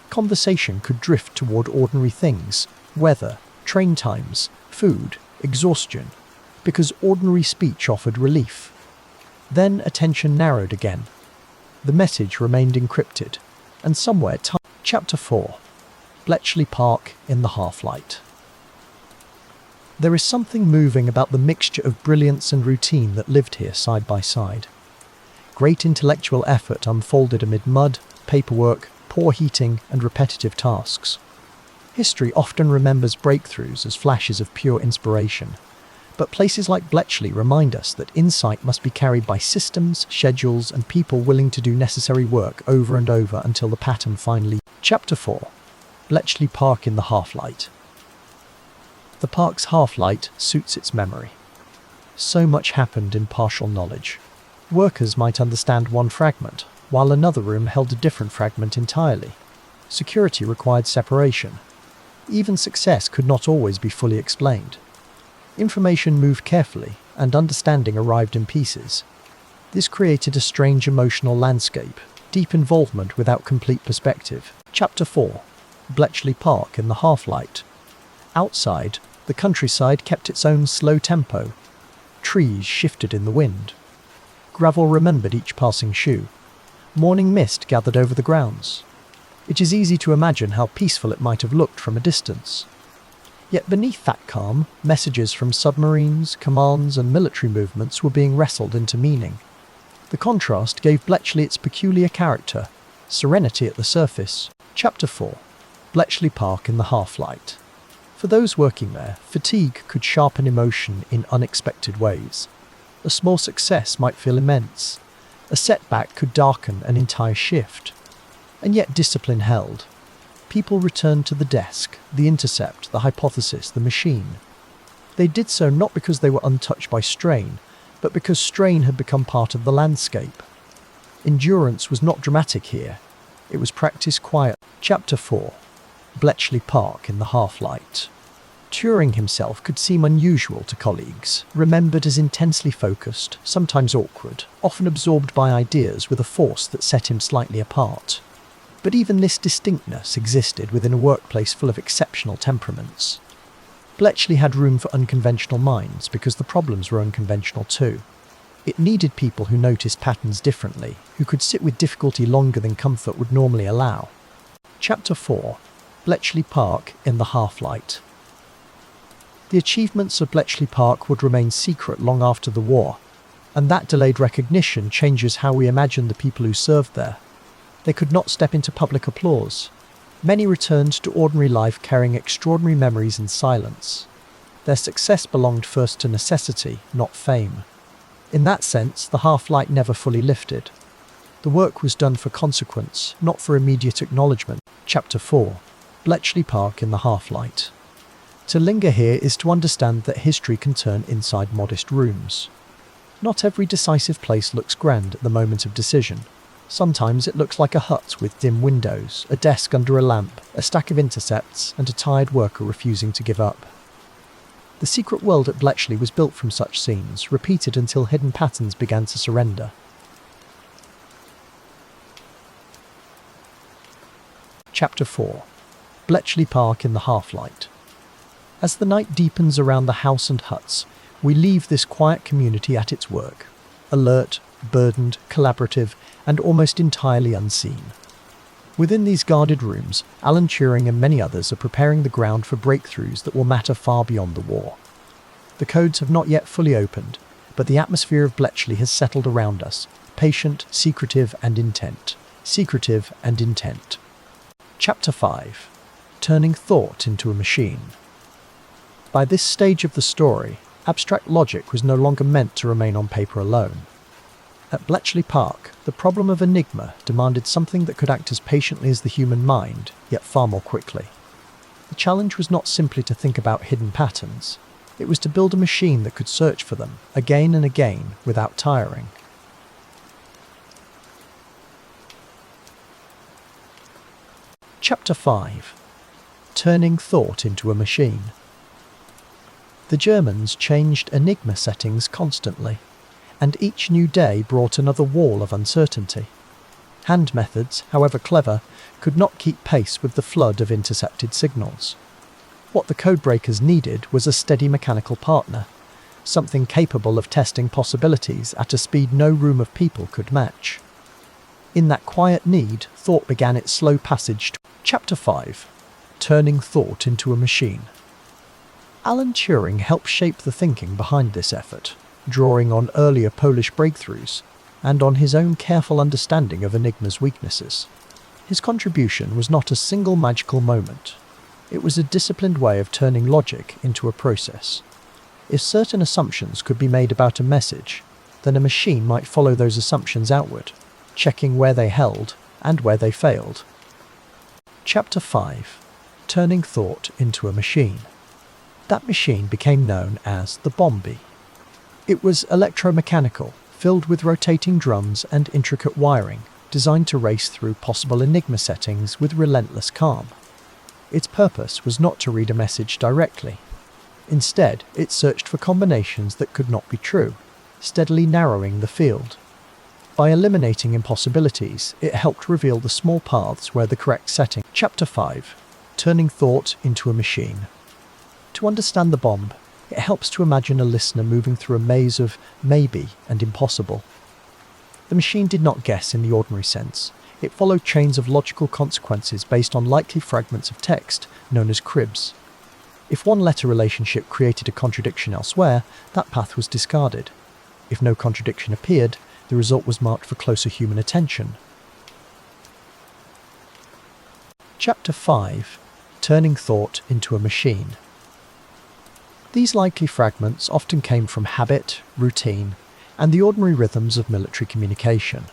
S1: Conversation could drift toward ordinary things, weather, train times, food, exhaustion, because ordinary speech offered relief. Then attention narrowed again. The message remained encrypted, and somewhere Chapter 4. Bletchley Park in the Half-Light. There is something moving about the mixture of brilliance and routine that lived here side by side. Great intellectual effort unfolded amid mud, paperwork, poor heating, and repetitive tasks. History often remembers breakthroughs as flashes of pure inspiration, but places like Bletchley remind us that insight must be carried by systems, schedules, and people willing to do necessary work over and over until the pattern finally. Chapter 4. Bletchley Park in the Half-Light. The park's half-light suits its memory. So much happened in partial knowledge. Workers might understand one fragment, while another room held a different fragment entirely. Security required separation. Even success could not always be fully explained. Information moved carefully, and understanding arrived in pieces. This created a strange emotional landscape, deep involvement without complete perspective. Chapter 4. Bletchley Park in the half-light. Outside, the countryside kept its own slow tempo. Trees shifted in the wind. Gravel remembered each passing shoe. Morning mist gathered over the grounds. It is easy to imagine how peaceful it might have looked from a distance. Yet beneath that calm, messages from submarines, commands and military movements were being wrestled into meaning. The contrast gave Bletchley its peculiar character, serenity at the surface. Chapter 4. Bletchley Park in the half-light. For those working there, fatigue could sharpen emotion in unexpected ways. A small success might feel immense. A setback could darken an entire shift. And yet discipline held. People returned to the desk, the intercept, the hypothesis, the machine. They did so not because they were untouched by strain, but because strain had become part of the landscape. Endurance was not dramatic here. It was practiced quiet. Chapter 4. Bletchley Park in the half-light. Turing himself could seem unusual to colleagues, remembered as intensely focused, sometimes awkward, often absorbed by ideas with a force that set him slightly apart. But even this distinctness existed within a workplace full of exceptional temperaments. Bletchley had room for unconventional minds because the problems were unconventional too. It needed people who noticed patterns differently, who could sit with difficulty longer than comfort would normally allow. Chapter 4. Bletchley Park in the half-light. The achievements of Bletchley Park would remain secret long after the war, and that delayed recognition changes how we imagine the people who served there. They could not step into public applause. Many returned to ordinary life carrying extraordinary memories in silence. Their success belonged first to necessity, not fame. In that sense, the half-light never fully lifted. The work was done for consequence, not for immediate acknowledgement. Chapter 4. Bletchley Park in the half-light. To linger here is to understand that history can turn inside modest rooms. Not every decisive place looks grand at the moment of decision. Sometimes it looks like a hut with dim windows, a desk under a lamp, a stack of intercepts, and a tired worker refusing to give up. The secret world at Bletchley was built from such scenes, repeated until hidden patterns began to surrender. Chapter 4. Bletchley Park in the half-light. As the night deepens around the house and huts, we leave this quiet community at its work, alert, burdened, collaborative, and almost entirely unseen. Within these guarded rooms, Alan Turing and many others are preparing the ground for breakthroughs that will matter far beyond the war. The codes have not yet fully opened, but the atmosphere of Bletchley has settled around us, patient, secretive, and intent. Secretive and intent. Chapter 5. Turning thought into a machine. By this stage of the story, abstract logic was no longer meant to remain on paper alone. At Bletchley Park, the problem of enigma demanded something that could act as patiently as the human mind, yet far more quickly. The challenge was not simply to think about hidden patterns. It was to build a machine that could search for them, again and again, without tiring. Chapter 5. Turning thought into a machine. The Germans changed enigma settings constantly, and each new day brought another wall of uncertainty. Hand methods, however clever, could not keep pace with the flood of intercepted signals. What the codebreakers needed was a steady mechanical partner, something capable of testing possibilities at a speed no room of people could match. In that quiet need, thought began its slow passage to Chapter 5. Turning thought into a machine. Alan Turing helped shape the thinking behind this effort, drawing on earlier Polish breakthroughs, and on his own careful understanding of Enigma's weaknesses. His contribution was not a single magical moment. It was a disciplined way of turning logic into a process. If certain assumptions could be made about a message, then a machine might follow those assumptions outward, checking where they held and where they failed. Chapter 5. Turning thought into a machine. That machine became known as the Bombi. It was electromechanical, filled with rotating drums and intricate wiring, designed to race through possible enigma settings with relentless calm. Its purpose was not to read a message directly. Instead, it searched for combinations that could not be true, steadily narrowing the field. By eliminating impossibilities, it helped reveal the small paths where the correct setting. Chapter 5. Turning thought into a machine. To understand the bomb, it helps to imagine a listener moving through a maze of maybe and impossible. The machine did not guess in the ordinary sense. It followed chains of logical consequences based on likely fragments of text, known as cribs. If one letter relationship created a contradiction elsewhere, that path was discarded. If no contradiction appeared, the result was marked for closer human attention. Chapter 5. Turning thought into a machine. These likely fragments often came from habit, routine, and the ordinary rhythms of military communication.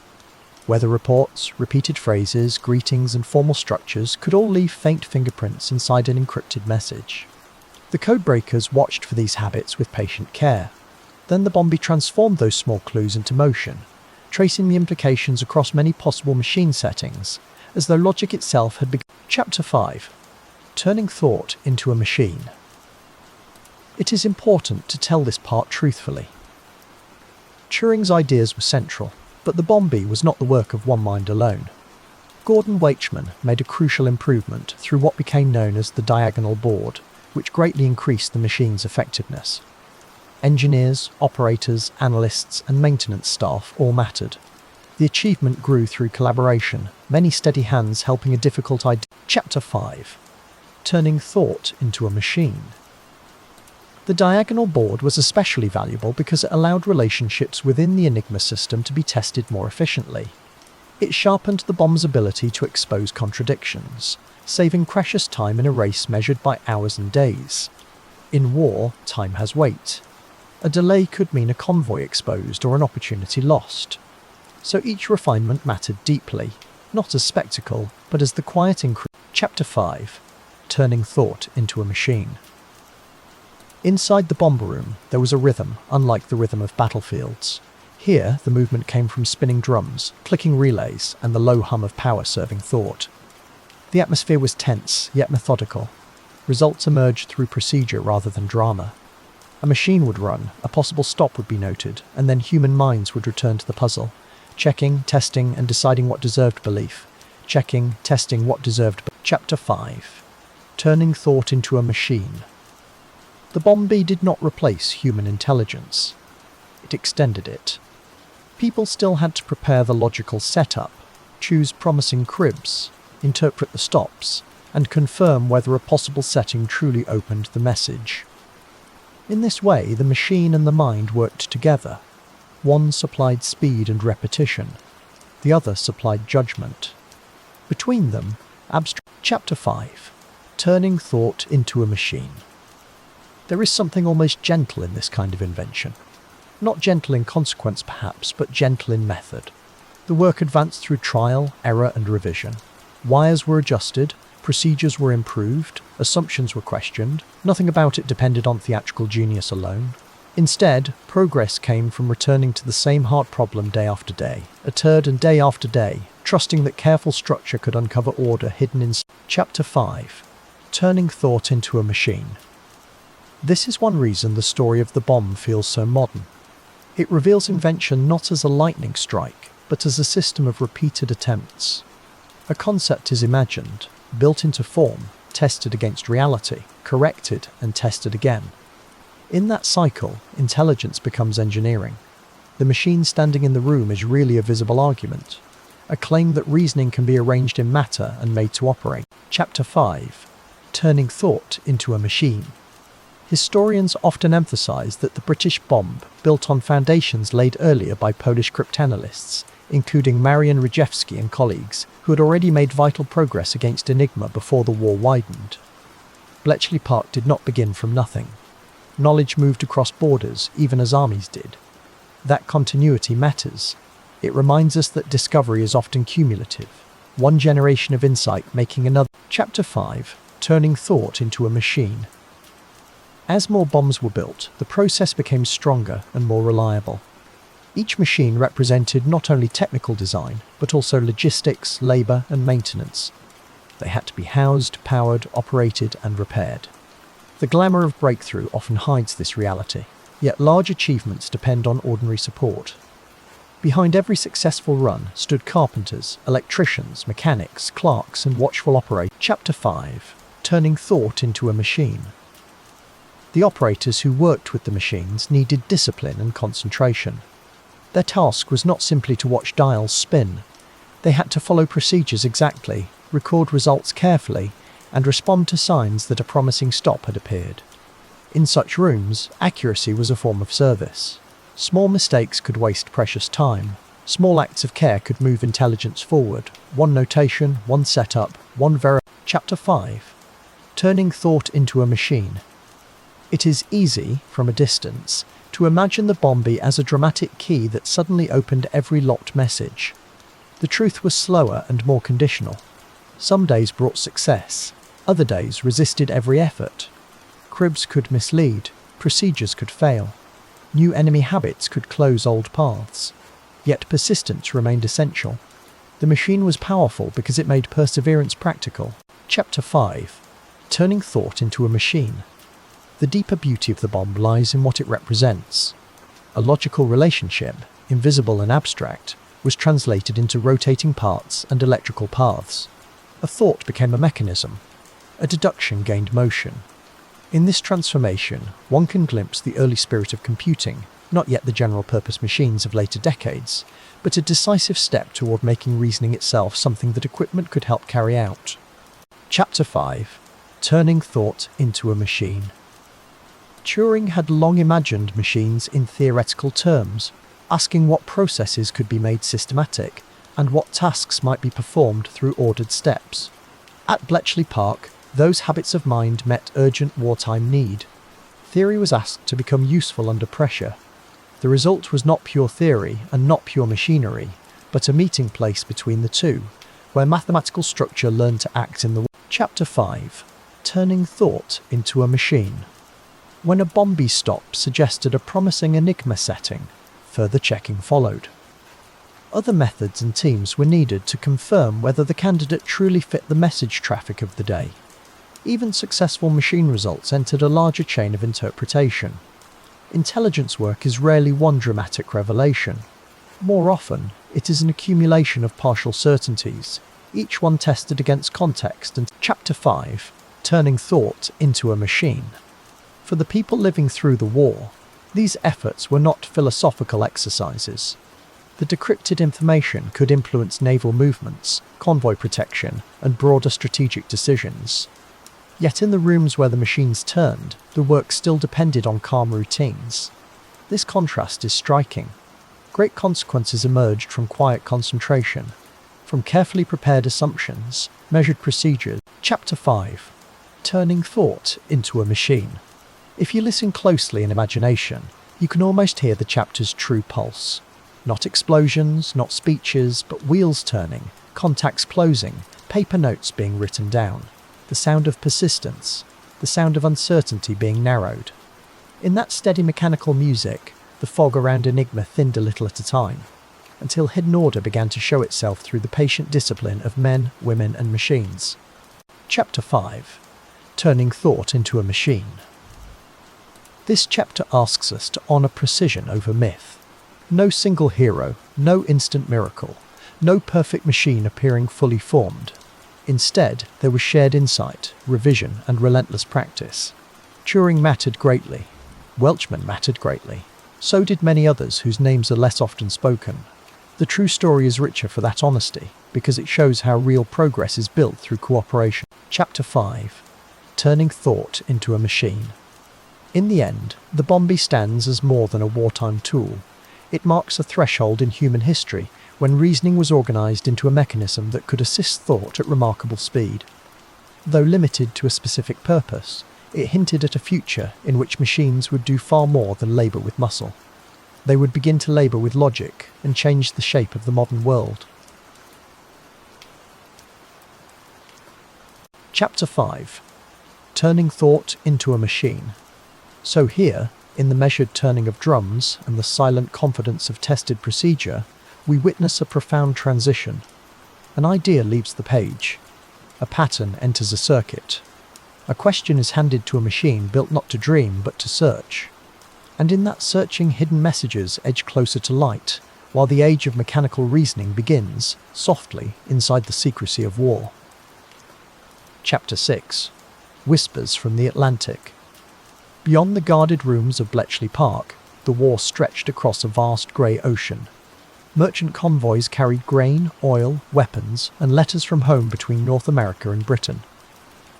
S1: Weather reports, repeated phrases, greetings, and formal structures could all leave faint fingerprints inside an encrypted message. The codebreakers watched for these habits with patient care. Then the Bombi transformed those small clues into motion, tracing the implications across many possible machine settings, as though logic itself had begun. Chapter 5. Turning thought into a machine. It is important to tell this part truthfully. Turing's ideas were central, but the Bombi was not the work of one mind alone. Gordon Weichmann made a crucial improvement through what became known as the diagonal board, which greatly increased the machine's effectiveness. Engineers, operators, analysts, and maintenance staff all mattered. The achievement grew through collaboration, many steady hands helping a difficult idea. Chapter 5. Turning thought into a machine. The diagonal board was especially valuable because it allowed relationships within the Enigma system to be tested more efficiently. It sharpened the bomb's ability to expose contradictions, saving precious time in a race measured by hours and days. In war, time has weight. A delay could mean a convoy exposed or an opportunity lost. So each refinement mattered deeply, not as spectacle, but as the quiet increase. Chapter 5. Turning thought into a machine. Inside the bomber room, there was a rhythm, unlike the rhythm of battlefields. Here, the movement came from spinning drums, clicking relays, and the low hum of power serving thought. The atmosphere was tense, yet methodical. Results emerged through procedure rather than drama. A machine would run, a possible stop would be noted, and then human minds would return to the puzzle, checking, testing, and deciding what deserved belief. Checking, testing what deserved belief. Chapter 5. Turning thought into a machine. The Bombi did not replace human intelligence. It extended it. People still had to prepare the logical setup, choose promising cribs, interpret the stops, and confirm whether a possible setting truly opened the message. In this way, the machine and the mind worked together. One supplied speed and repetition. The other supplied judgment. Between them, Chapter 5. Turning thought into a machine. There is something almost gentle in this kind of invention. Not gentle in consequence perhaps, but gentle in method. The work advanced through trial, error, and revision. Wires were adjusted, procedures were improved, assumptions were questioned. Nothing about it depended on theatrical genius alone. Instead, progress came from returning to the same hard problem day after day, a turd and day after day, trusting that careful structure could uncover order hidden in. Chapter 5. Turning thought into a machine. This is one reason the story of the bomb feels so modern. It reveals invention not as a lightning strike, but as a system of repeated attempts. A concept is imagined, built into form, tested against reality, corrected and tested again. In that cycle, intelligence becomes engineering. The machine standing in the room is really a visible argument, a claim that reasoning can be arranged in matter and made to operate. Chapter 5. Turning thought into a machine. Historians often emphasize that the British bomb built on foundations laid earlier by Polish cryptanalysts, including Marian Rejewski and colleagues, who had already made vital progress against Enigma before the war widened. Bletchley Park did not begin from nothing. Knowledge moved across borders, even as armies did. That continuity matters. It reminds us that discovery is often cumulative, one generation of insight making another. Chapter 5. Turning thought into a machine. As more bombs were built, the process became stronger and more reliable. Each machine represented not only technical design, but also logistics, labour and maintenance. They had to be housed, powered, operated and repaired. The glamour of breakthrough often hides this reality, yet large achievements depend on ordinary support. Behind every successful run stood carpenters, electricians, mechanics, clerks, and watchful operators. Chapter 5. Turning thought into a machine. The operators who worked with the machines needed discipline and concentration. Their task was not simply to watch dials spin. They had to follow procedures exactly, record results carefully, and respond to signs that a promising stop had appeared. In such rooms, accuracy was a form of service. Small mistakes could waste precious time. Small acts of care could move intelligence forward. One notation, one setup, one verify. Chapter 5. Turning thought into a machine. It is easy, from a distance, to imagine the Bombay as a dramatic key that suddenly opened every locked message. The truth was slower and more conditional. Some days brought success, other days resisted every effort. Cribs could mislead, procedures could fail. New enemy habits could close old paths. Yet persistence remained essential. The machine was powerful because it made perseverance practical. Chapter 5. Turning thought into a machine. The deeper beauty of the bomb lies in what it represents. A logical relationship, invisible and abstract, was translated into rotating parts and electrical paths. A thought became a mechanism. A deduction gained motion. In this transformation, one can glimpse the early spirit of computing, not yet the general-purpose machines of later decades, but a decisive step toward making reasoning itself something that equipment could help carry out. Chapter 5. Turning thought into a machine. Turing had long imagined machines in theoretical terms, asking what processes could be made systematic and what tasks might be performed through ordered steps. At Bletchley Park, those habits of mind met urgent wartime need. Theory was asked to become useful under pressure. The result was not pure theory and not pure machinery, but a meeting place between the two, where mathematical structure learned to act in the world. Chapter 5. Turning thought into a machine. When a Bombay stop suggested a promising Enigma setting, further checking followed. Other methods and teams were needed to confirm whether the candidate truly fit the message traffic of the day. Even successful machine results entered a larger chain of interpretation. Intelligence work is rarely one dramatic revelation. More often, it is an accumulation of partial certainties, each one tested against context. And Chapter 5. Turning thought into a machine. For the people living through the war, these efforts were not philosophical exercises. The decrypted information could influence naval movements, convoy protection, and broader strategic decisions. Yet in the rooms where the machines turned, the work still depended on calm routines. This contrast is striking. Great consequences emerged from quiet concentration, from carefully prepared assumptions, measured procedures. Chapter 5. Turning thought into a machine. If you listen closely in imagination, you can almost hear the chapter's true pulse. Not explosions, not speeches, but wheels turning, contacts closing, paper notes being written down. The sound of persistence, the sound of uncertainty being narrowed. In that steady mechanical music, the fog around Enigma thinned a little at a time, until hidden order began to show itself through the patient discipline of men, women, and machines. Chapter 5. Turning thought into a machine. This chapter asks us to honor precision over myth. No single hero, no instant miracle, no perfect machine appearing fully formed. Instead, there was shared insight, revision, and relentless practice. Turing mattered greatly. Welchman mattered greatly. So did many others whose names are less often spoken. The true story is richer for that honesty, because it shows how real progress is built through cooperation. Chapter 5. Turning thought into a machine. In the end, the Bombay stands as more than a wartime tool. It marks a threshold in human history when reasoning was organized into a mechanism that could assist thought at remarkable speed. Though limited to a specific purpose, it hinted at a future in which machines would do far more than labor with muscle. They would begin to labor with logic and change the shape of the modern world. Chapter 5. Turning thought into a machine. So here, in the measured turning of drums and the silent confidence of tested procedure, we witness a profound transition. An idea leaves the page. A pattern enters a circuit. A question is handed to a machine built not to dream but to search. And in that searching, hidden messages edge closer to light, while the age of mechanical reasoning begins, softly, inside the secrecy of war. Chapter 6. Whispers from the Atlantic. Beyond the guarded rooms of Bletchley Park, the war stretched across a vast grey ocean. Merchant convoys carried grain, oil, weapons, and letters from home between North America and Britain.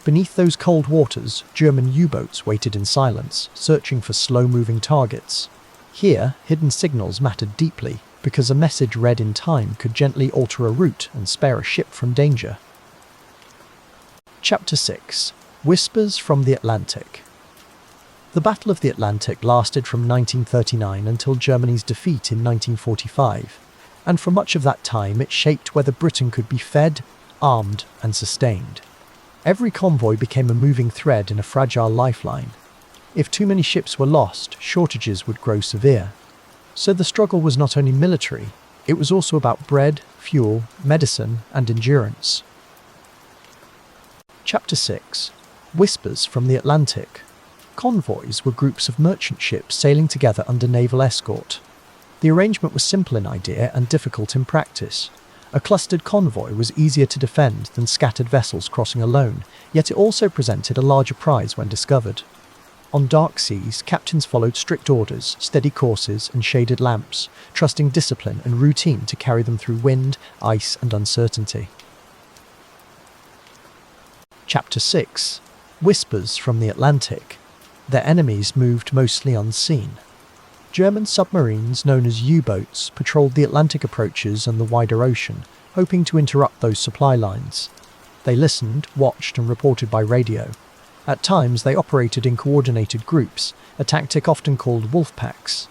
S1: Beneath those cold waters, German U-boats waited in silence, searching for slow-moving targets. Here, hidden signals mattered deeply, because a message read in time could gently alter a route and spare a ship from danger. Chapter 6. Whispers from the Atlantic. The Battle of the Atlantic lasted from 1939 until Germany's defeat in 1945, and for much of that time it shaped whether Britain could be fed, armed, and sustained. Every convoy became a moving thread in a fragile lifeline. If too many ships were lost, shortages would grow severe. So the struggle was not only military, it was also about bread, fuel, medicine, and endurance. Chapter 6. Whispers from the Atlantic. Convoys were groups of merchant ships sailing together under naval escort. The arrangement was simple in idea and difficult in practice. A clustered convoy was easier to defend than scattered vessels crossing alone, yet it also presented a larger prize when discovered. On dark seas, captains followed strict orders, steady courses, and shaded lamps, trusting discipline and routine to carry them through wind, ice, and uncertainty. Chapter 6. Whispers from the Atlantic. Their enemies moved mostly unseen. German submarines, known as U-boats, patrolled the Atlantic approaches and the wider ocean, hoping to interrupt those supply lines. They listened, watched, and reported by radio. At times, they operated in coordinated groups, a tactic often called wolf packs.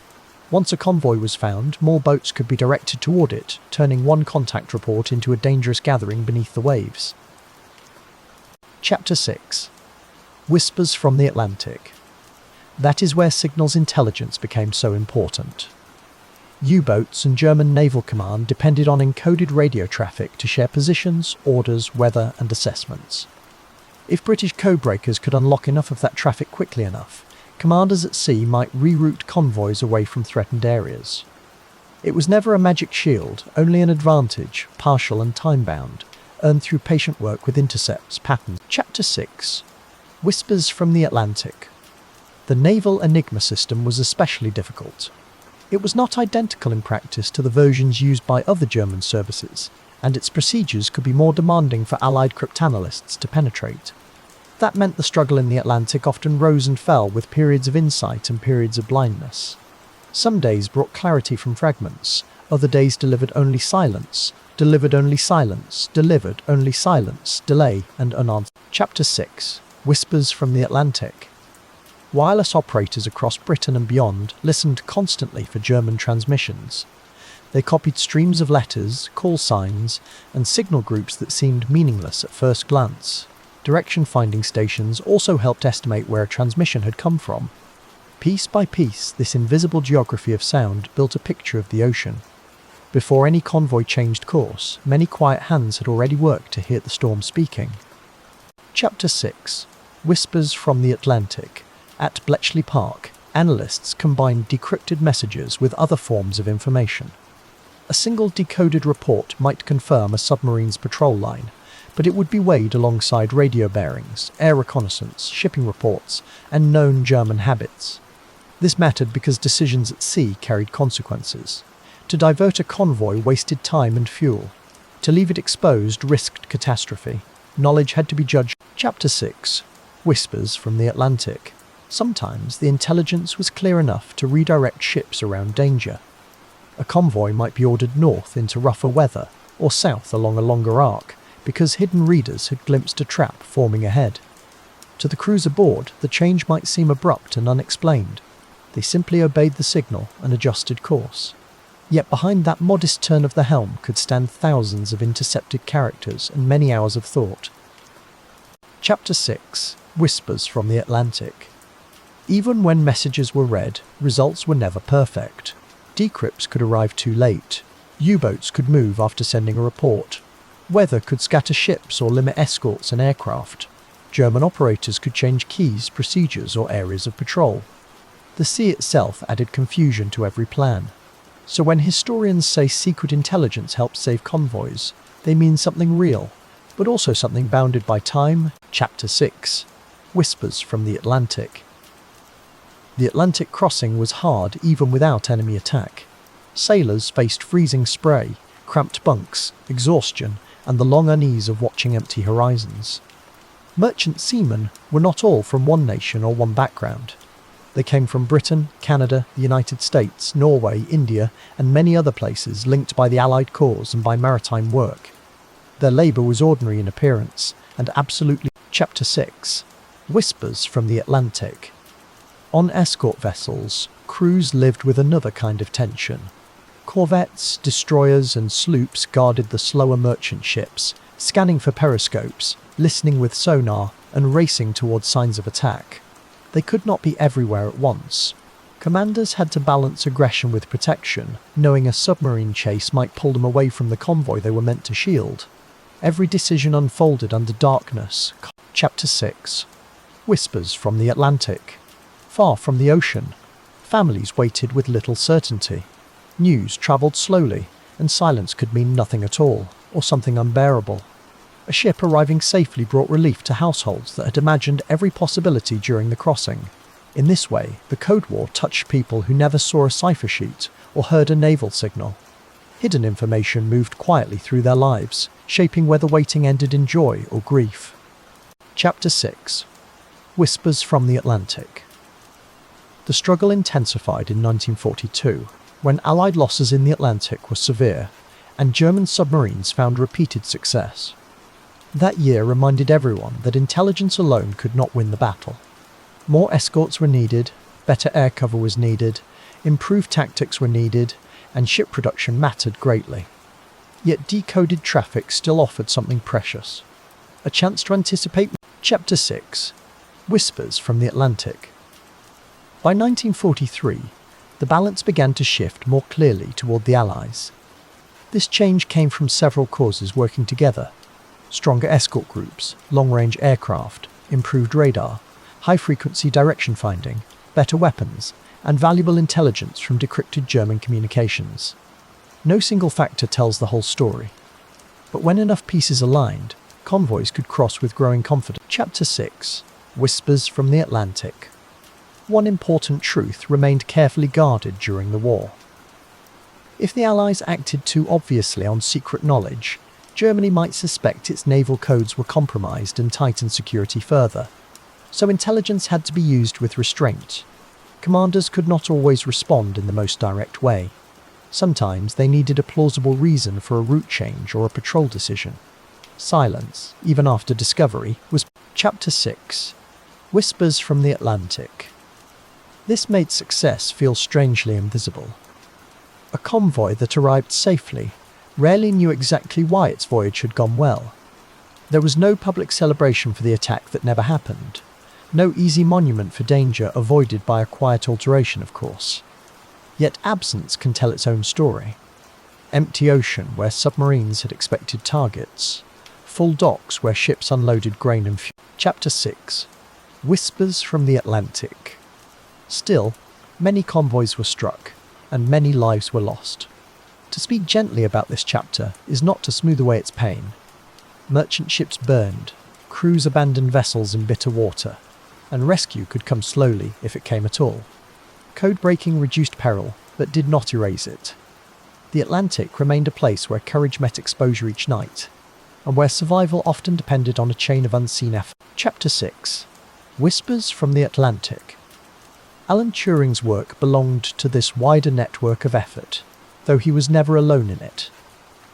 S1: Once a convoy was found, more boats could be directed toward it, turning one contact report into a dangerous gathering beneath the waves. Chapter 6. Whispers from the Atlantic. That is where signals intelligence became so important. U-boats and German Naval Command depended on encoded radio traffic to share positions, orders, weather, and assessments. If British codebreakers could unlock enough of that traffic quickly enough, commanders at sea might reroute convoys away from threatened areas. It was never a magic shield, only an advantage, partial and time-bound, earned through patient work with intercepts, patterns. Chapter 6. Whispers from the Atlantic. The naval Enigma system was especially difficult. It was not identical in practice to the versions used by other German services, and its procedures could be more demanding for Allied cryptanalysts to penetrate. That meant the struggle in the Atlantic often rose and fell with periods of insight and periods of blindness. Some days brought clarity from fragments, other days delivered only silence, delivered only silence, delivered only silence, delay, and unanswered. Chapter 6. Whispers from the Atlantic. Wireless operators across Britain and beyond listened constantly for German transmissions. They copied streams of letters, call signs, and signal groups that seemed meaningless at first glance. Direction-finding stations also helped estimate where a transmission had come from. Piece by piece, this invisible geography of sound built a picture of the ocean. Before any convoy changed course, many quiet hands had already worked to hear the storm speaking. Chapter 6. Whispers from the Atlantic. At Bletchley Park, analysts combined decrypted messages with other forms of information. A single decoded report might confirm a submarine's patrol line, but it would be weighed alongside radio bearings, air reconnaissance, shipping reports, and known German habits. This mattered because decisions at sea carried consequences. To divert a convoy wasted time and fuel. To leave it exposed risked catastrophe. Knowledge had to be judged. Chapter 6. Whispers from the Atlantic. Sometimes the intelligence was clear enough to redirect ships around danger. A convoy might be ordered north into rougher weather, or south along a longer arc, because hidden readers had glimpsed a trap forming ahead. To the crews aboard, the change might seem abrupt and unexplained. They simply obeyed the signal and adjusted course. Yet behind that modest turn of the helm could stand thousands of intercepted characters and many hours of thought. Chapter 6. Whispers from the Atlantic. Even when messages were read, results were never perfect. Decrypts could arrive too late. U-boats could move after sending a report. Weather could scatter ships or limit escorts and aircraft. German operators could change keys, procedures, or areas of patrol. The sea itself added confusion to every plan. So when historians say secret intelligence helped save convoys, they mean something real, but also something bounded by time. Chapter 6. Whispers from the Atlantic. The Atlantic crossing was hard even without enemy attack. Sailors faced freezing spray, cramped bunks, exhaustion, and the long unease of watching empty horizons. Merchant seamen were not all from one nation or one background. They came from Britain, Canada, the United States, Norway, India, and many other places linked by the Allied cause and by maritime work. Their labour was ordinary in appearance, and absolutely. Chapter 6. Whispers from the Atlantic. On escort vessels, crews lived with another kind of tension. Corvettes, destroyers, and sloops guarded the slower merchant ships, scanning for periscopes, listening with sonar, and racing towards signs of attack. They could not be everywhere at once. Commanders had to balance aggression with protection, knowing a submarine chase might pull them away from the convoy they were meant to shield. Every decision unfolded under darkness. Chapter 6. Whispers from the Atlantic. Far from the ocean, families waited with little certainty. News travelled slowly, and silence could mean nothing at all, or something unbearable. A ship arriving safely brought relief to households that had imagined every possibility during the crossing. In this way, the Code War touched people who never saw a cipher sheet or heard a naval signal. Hidden information moved quietly through their lives, shaping whether waiting ended in joy or grief. Chapter 6. Whispers from the Atlantic. The struggle intensified in 1942, when Allied losses in the Atlantic were severe, and German submarines found repeated success. That year reminded everyone that intelligence alone could not win the battle. More escorts were needed, better air cover was needed, improved tactics were needed, and ship production mattered greatly. Yet decoded traffic still offered something precious. A chance to anticipate. Chapter 6. Whispers from the Atlantic. By 1943, the balance began to shift more clearly toward the Allies. This change came from several causes working together: stronger escort groups, long-range aircraft, improved radar, high-frequency direction finding, better weapons, and valuable intelligence from decrypted German communications. No single factor tells the whole story. But when enough pieces aligned, convoys could cross with growing confidence. Chapter 6. Whispers from the Atlantic. One important truth remained carefully guarded during the war. If the Allies acted too obviously on secret knowledge, Germany might suspect its naval codes were compromised and tighten security further. So intelligence had to be used with restraint. Commanders could not always respond in the most direct way. Sometimes they needed a plausible reason for a route change or a patrol decision. Silence, even after discovery, was. Chapter 6. Whispers from the Atlantic. This made success feel strangely invisible. A convoy that arrived safely rarely knew exactly why its voyage had gone well. There was no public celebration for the attack that never happened. No easy monument for danger avoided by a quiet alteration, of course. Yet absence can tell its own story. Empty ocean where submarines had expected targets. Full docks where ships unloaded grain and fuel. Chapter 6. Whispers from the Atlantic. Still, many convoys were struck, and many lives were lost. To speak gently about this chapter is not to smooth away its pain. Merchant ships burned, crews abandoned vessels in bitter water, and rescue could come slowly if it came at all. Code breaking reduced peril, but did not erase it. The Atlantic remained a place where courage met exposure each night, and where survival often depended on a chain of unseen effort. Chapter 6. Whispers from the Atlantic. Alan Turing's work belonged to this wider network of effort, though he was never alone in it.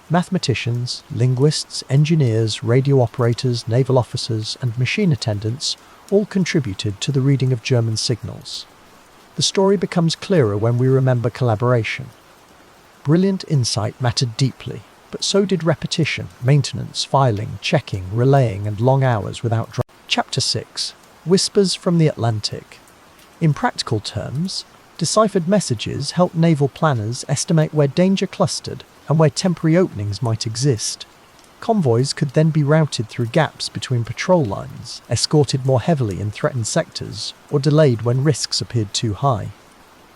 S1: Mathematicians, linguists, engineers, radio operators, naval officers, and machine attendants all contributed to the reading of German signals. The story becomes clearer when we remember collaboration. Brilliant insight mattered deeply, but so did repetition, maintenance, filing, checking, relaying, and long hours without drop. Chapter 6. Whispers from the Atlantic. In practical terms, deciphered messages help naval planners estimate where danger clustered and where temporary openings might exist. Convoys could then be routed through gaps between patrol lines, escorted more heavily in threatened sectors, or delayed when risks appeared too high.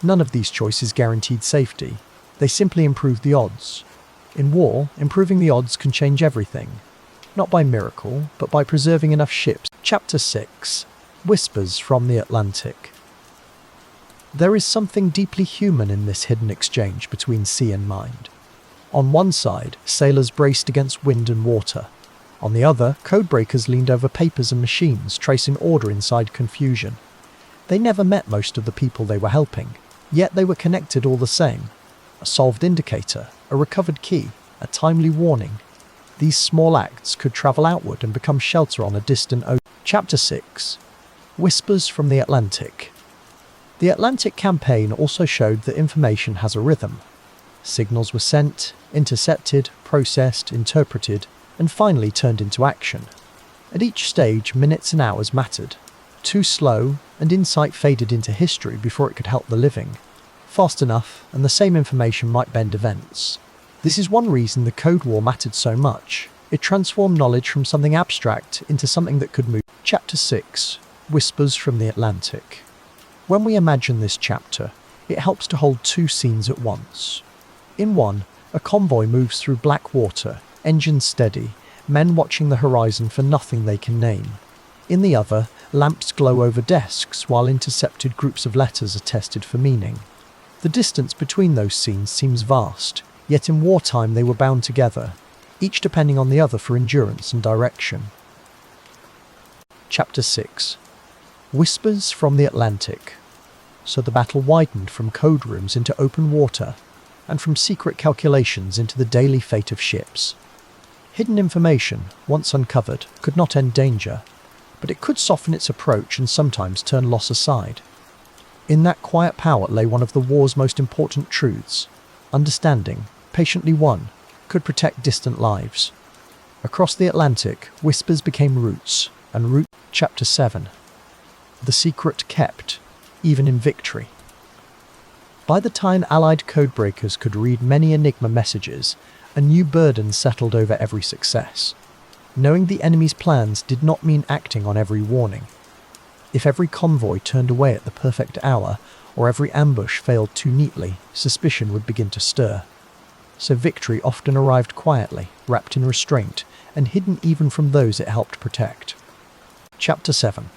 S1: None of these choices guaranteed safety. They simply improved the odds. In war, improving the odds can change everything. Not by miracle, but by preserving enough ships. Chapter 6. Whispers from the Atlantic. There is something deeply human in this hidden exchange between sea and mind. On one side, sailors braced against wind and water. On the other, codebreakers leaned over papers and machines, tracing order inside confusion. They never met most of the people they were helping, yet they were connected all the same. A solved indicator, a recovered key, a timely warning. These small acts could travel outward and become shelter on a distant ocean. Chapter 6. Whispers from the Atlantic. The Atlantic campaign also showed that information has a rhythm. Signals were sent, intercepted, processed, interpreted, and finally turned into action. At each stage, minutes and hours mattered. Too slow, and insight faded into history before it could help the living. Fast enough, and the same information might bend events. This is one reason the Code War mattered so much. It transformed knowledge from something abstract into something that could move. Chapter 6. Whispers from the Atlantic. When we imagine this chapter, it helps to hold two scenes at once. In one, a convoy moves through black water, engines steady, men watching the horizon for nothing they can name. In the other, lamps glow over desks while intercepted groups of letters are tested for meaning. The distance between those scenes seems vast, yet in wartime they were bound together, each depending on the other for endurance and direction. Chapter 6. Whispers from the Atlantic. So the battle widened from code rooms into open water, and from secret calculations into the daily fate of ships. Hidden information, once uncovered, could not end danger, but it could soften its approach and sometimes turn loss aside. In that quiet power lay one of the war's most important truths. Understanding, patiently won, could protect distant lives. Across the Atlantic, whispers became roots, and root. Chapter 7. The secret kept, even in victory. By the time Allied codebreakers could read many Enigma messages, a new burden settled over every success. Knowing the enemy's plans did not mean acting on every warning. If every convoy turned away at the perfect hour, or every ambush failed too neatly, suspicion would begin to stir. So victory often arrived quietly, wrapped in restraint, and hidden even from those it helped protect. Chapter 7.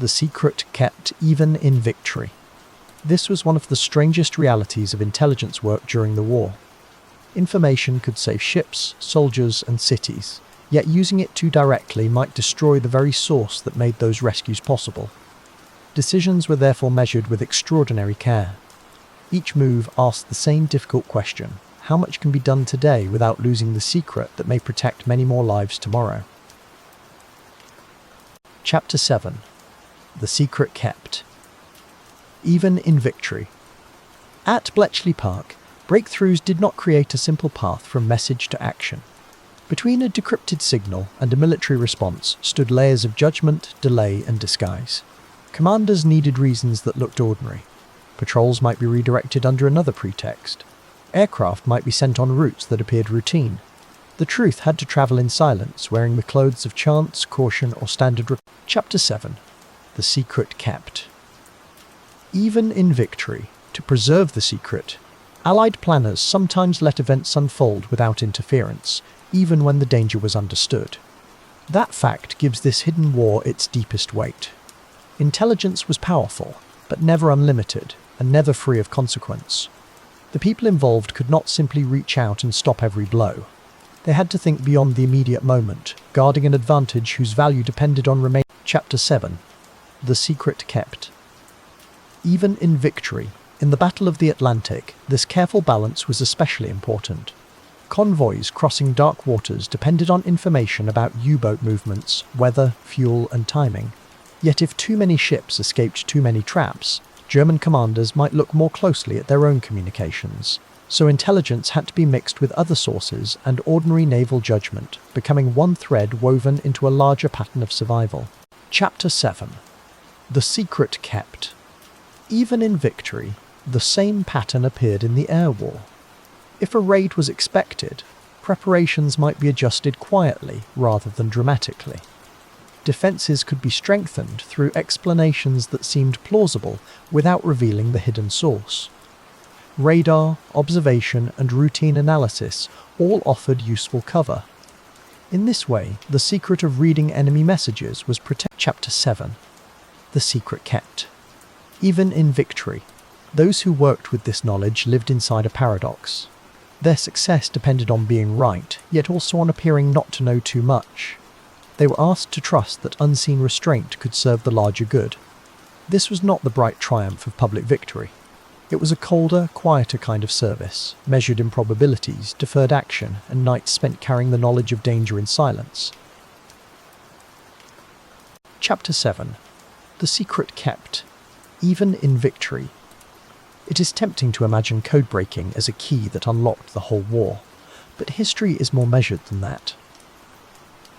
S1: The secret kept even in victory. This was one of the strangest realities of intelligence work during the war. Information could save ships, soldiers, and cities, yet using it too directly might destroy the very source that made those rescues possible. Decisions were therefore measured with extraordinary care. Each move asked the same difficult question: how much can be done today without losing the secret that may protect many more lives tomorrow? Chapter 7. The secret kept. Even in victory. At Bletchley Park, breakthroughs did not create a simple path from message to action. Between a decrypted signal and a military response stood layers of judgment, delay, and disguise. Commanders needed reasons that looked ordinary. Patrols might be redirected under another pretext. Aircraft might be sent on routes that appeared routine. The truth had to travel in silence, wearing the clothes of chance, caution, or standard. Chapter 7. The secret kept. Even in victory, to preserve the secret, Allied planners sometimes let events unfold without interference, even when the danger was understood. That fact gives this hidden war its deepest weight. Intelligence was powerful, but never unlimited, and never free of consequence. The people involved could not simply reach out and stop every blow. They had to think beyond the immediate moment, guarding an advantage whose value depended on remaining. Chapter 7. The secret kept. Even in victory, in the Battle of the Atlantic, this careful balance was especially important. Convoys crossing dark waters depended on information about U-boat movements, weather, fuel, and timing. Yet if too many ships escaped too many traps, German commanders might look more closely at their own communications. So intelligence had to be mixed with other sources and ordinary naval judgment, becoming one thread woven into a larger pattern of survival. Chapter 7. The secret kept. Even in victory, the same pattern appeared in the air war. If a raid was expected, preparations might be adjusted quietly rather than dramatically. Defenses could be strengthened through explanations that seemed plausible without revealing the hidden source. Radar, observation, and routine analysis all offered useful cover. In this way, the secret of reading enemy messages was protected. Chapter 7. The secret kept. Even in victory, those who worked with this knowledge lived inside a paradox. Their success depended on being right, yet also on appearing not to know too much. They were asked to trust that unseen restraint could serve the larger good. This was not the bright triumph of public victory. It was a colder, quieter kind of service, measured in probabilities, deferred action, and nights spent carrying the knowledge of danger in silence. Chapter 7. The secret kept. Even in victory. It is tempting to imagine code breaking as a key that unlocked the whole war, but history is more measured than that.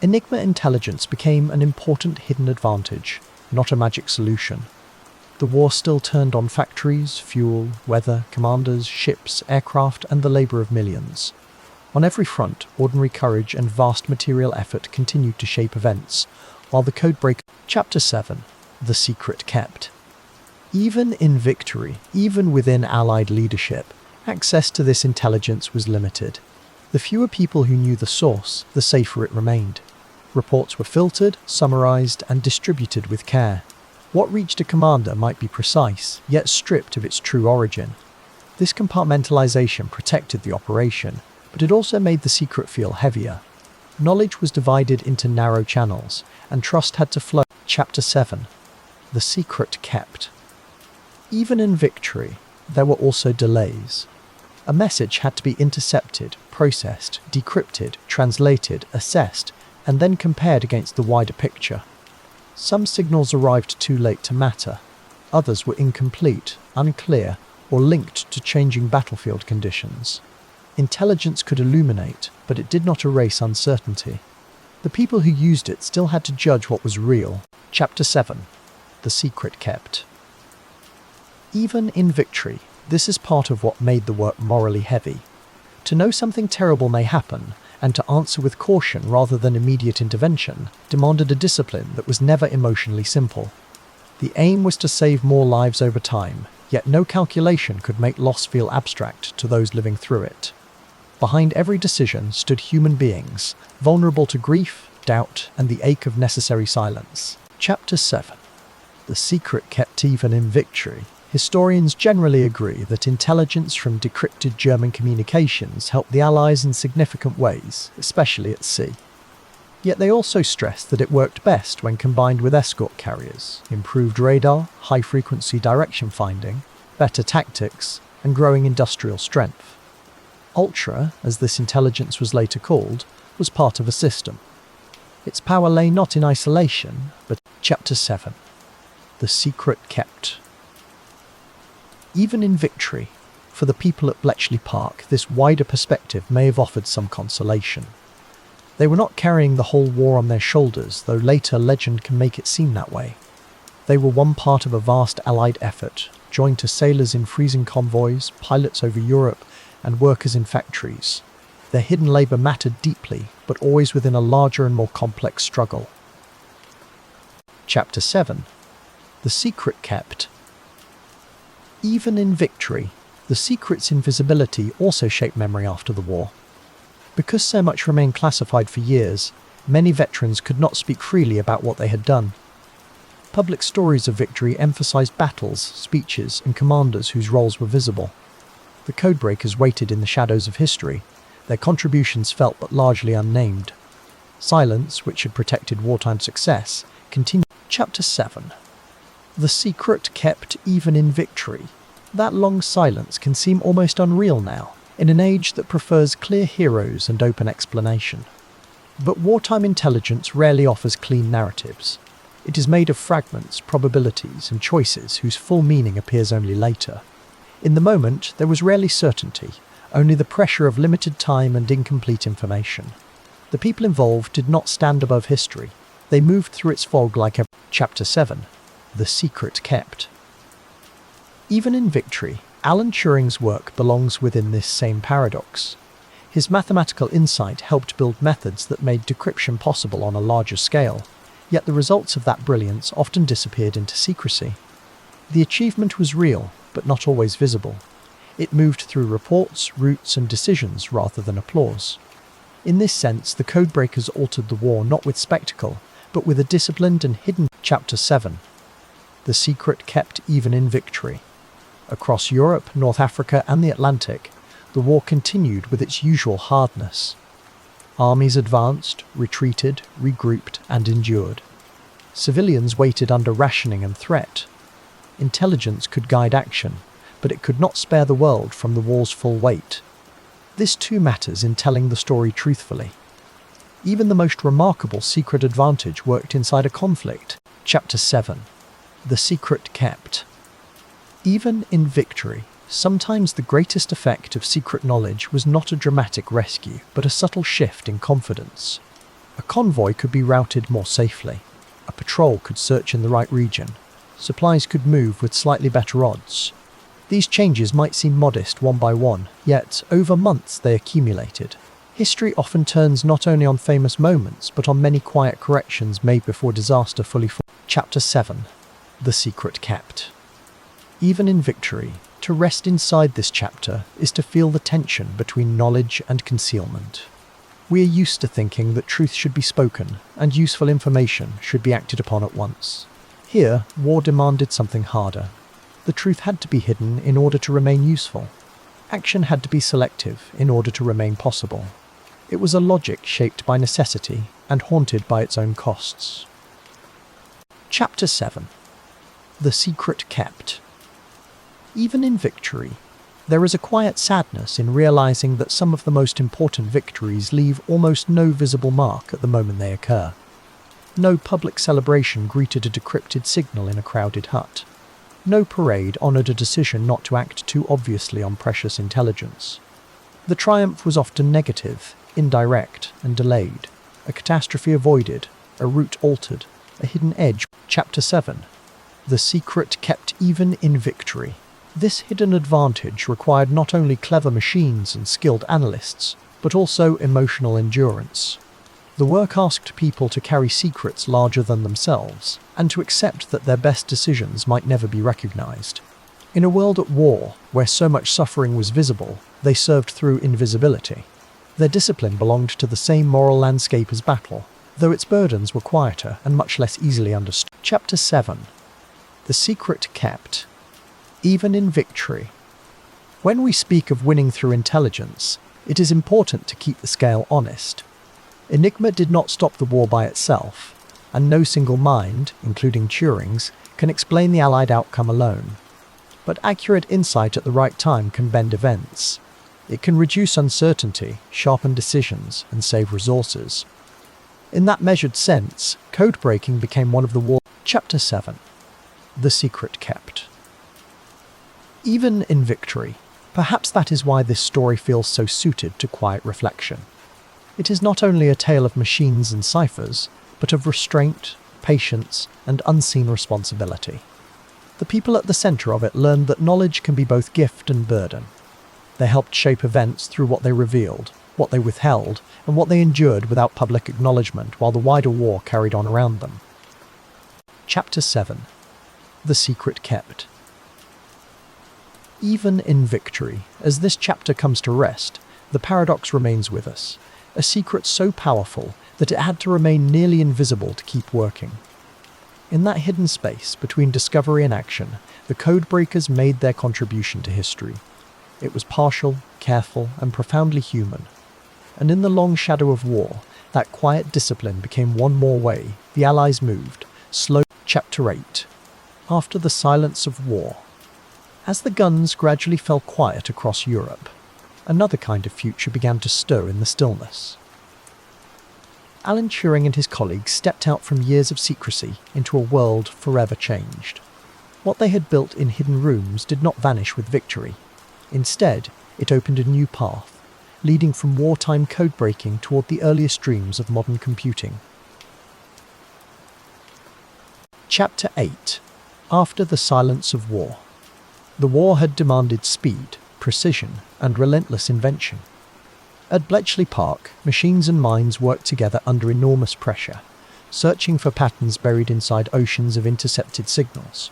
S1: Enigma intelligence became an important hidden advantage, not a magic solution. The war still turned on factories, fuel, weather, commanders, ships, aircraft, and the labour of millions. On every front, ordinary courage and vast material effort continued to shape events, while the codebreaker. Chapter 7. The secret kept. Even in victory, even within Allied leadership, access to this intelligence was limited. The fewer people who knew the source, the safer it remained. Reports were filtered, summarized, and distributed with care. What reached a commander might be precise, yet stripped of its true origin. This compartmentalization protected the operation, but it also made the secret feel heavier. Knowledge was divided into narrow channels, and trust had to flow. Chapter 7. The secret kept. Even in victory, there were also delays. A message had to be intercepted, processed, decrypted, translated, assessed, and then compared against the wider picture. Some signals arrived too late to matter. Others were incomplete, unclear, or linked to changing battlefield conditions. Intelligence could illuminate, but it did not erase uncertainty. The people who used it still had to judge what was real. Chapter 7. The secret kept. Even in victory, this is part of what made the work morally heavy. To know something terrible may happen, and to answer with caution rather than immediate intervention, demanded a discipline that was never emotionally simple. The aim was to save more lives over time, yet no calculation could make loss feel abstract to those living through it. Behind every decision stood human beings, vulnerable to grief, doubt, and the ache of necessary silence. Chapter 7. The secret kept even in victory. Historians generally agree that intelligence from decrypted German communications helped the Allies in significant ways, especially at sea. Yet they also stress that it worked best when combined with escort carriers, improved radar, high-frequency direction finding, better tactics, and growing industrial strength. Ultra, as this intelligence was later called, was part of a system. Its power lay not in isolation, but Chapter 7. The secret kept. Even in victory, for the people at Bletchley Park, this wider perspective may have offered some consolation. They were not carrying the whole war on their shoulders, though later legend can make it seem that way. They were one part of a vast Allied effort, joined to sailors in freezing convoys, pilots over Europe, and workers in factories. Their hidden labour mattered deeply, but always within a larger and more complex struggle. Chapter 7. The secret kept. Even in victory, the secret's invisibility also shaped memory after the war. Because so much remained classified for years, many veterans could not speak freely about what they had done. Public stories of victory emphasized battles, speeches, and commanders whose roles were visible. The codebreakers waited in the shadows of history, their contributions felt but largely unnamed. Silence, which had protected wartime success, continued. Chapter 7. The secret kept even in victory. That long silence can seem almost unreal now, in an age that prefers clear heroes and open explanation. But wartime intelligence rarely offers clean narratives. It is made of fragments, probabilities, and choices whose full meaning appears only later. In the moment, there was rarely certainty, only the pressure of limited time and incomplete information. The people involved did not stand above history. They moved through its fog like a. Chapter 7. The secret kept. Even in victory, Alan Turing's work belongs within this same paradox. His mathematical insight helped build methods that made decryption possible on a larger scale, yet the results of that brilliance often disappeared into secrecy. The achievement was real, but not always visible. It moved through reports, routes, and decisions rather than applause. In this sense, the codebreakers altered the war not with spectacle, but with a disciplined and hidden. Chapter 7. The secret kept even in victory. Across Europe, North Africa, and the Atlantic, the war continued with its usual hardness. Armies advanced, retreated, regrouped, and endured. Civilians waited under rationing and threat. Intelligence could guide action, but it could not spare the world from the war's full weight. This too matters in telling the story truthfully. Even the most remarkable secret advantage worked inside a conflict. Chapter 7. The secret kept. Even in victory, sometimes the greatest effect of secret knowledge was not a dramatic rescue, but a subtle shift in confidence. A convoy could be routed more safely. A patrol could search in the right region. Supplies could move with slightly better odds. These changes might seem modest one by one, yet over months they accumulated. History often turns not only on famous moments, but on many quiet corrections made before disaster fully formed. Chapter 7. The secret kept. Even in victory, to rest inside this chapter is to feel the tension between knowledge and concealment. We are used to thinking that truth should be spoken and useful information should be acted upon at once. Here, war demanded something harder. The truth had to be hidden in order to remain useful. Action had to be selective in order to remain possible. It was a logic shaped by necessity and haunted by its own costs. Chapter 7. The secret kept. Even in victory, there is a quiet sadness in realizing that some of the most important victories leave almost no visible mark at the moment they occur. No public celebration greeted a decrypted signal in a crowded hut. No parade honoured a decision not to act too obviously on precious intelligence. The triumph was often negative, indirect, and delayed. A catastrophe avoided, a route altered, a hidden edge. Chapter 7. The secret kept even in victory. This hidden advantage required not only clever machines and skilled analysts, but also emotional endurance. The work asked people to carry secrets larger than themselves, and to accept that their best decisions might never be recognized. In a world at war, where so much suffering was visible, they served through invisibility. Their discipline belonged to the same moral landscape as battle, though its burdens were quieter and much less easily understood. Chapter 7. The secret kept. Even in victory. When we speak of winning through intelligence, it is important to keep the scale honest. Enigma did not stop the war by itself, and no single mind, including Turing's, can explain the Allied outcome alone. But accurate insight at the right time can bend events. It can reduce uncertainty, sharpen decisions, and save resources. In that measured sense, code breaking became one of the war. Chapter 7. The secret kept. Even in victory, perhaps that is why this story feels so suited to quiet reflection. It is not only a tale of machines and ciphers, but of restraint, patience, and unseen responsibility. The people at the centre of it learned that knowledge can be both gift and burden. They helped shape events through what they revealed, what they withheld, and what they endured without public acknowledgement while the wider war carried on around them. Chapter 7. The secret kept. Even in victory, as this chapter comes to rest, the paradox remains with us. A secret so powerful that it had to remain nearly invisible to keep working. In that hidden space between discovery and action, the codebreakers made their contribution to history. It was partial, careful, and profoundly human. And in the long shadow of war, that quiet discipline became one more way the Allies moved, slow. Chapter 8. After the silence of war. As the guns gradually fell quiet across Europe, another kind of future began to stir in the stillness. Alan Turing and his colleagues stepped out from years of secrecy into a world forever changed. What they had built in hidden rooms did not vanish with victory. Instead, it opened a new path, leading from wartime code-breaking toward the earliest dreams of modern computing. Chapter 8. After the silence of war. The war had demanded speed, precision, and relentless invention. At Bletchley Park, machines and minds worked together under enormous pressure, searching for patterns buried inside oceans of intercepted signals.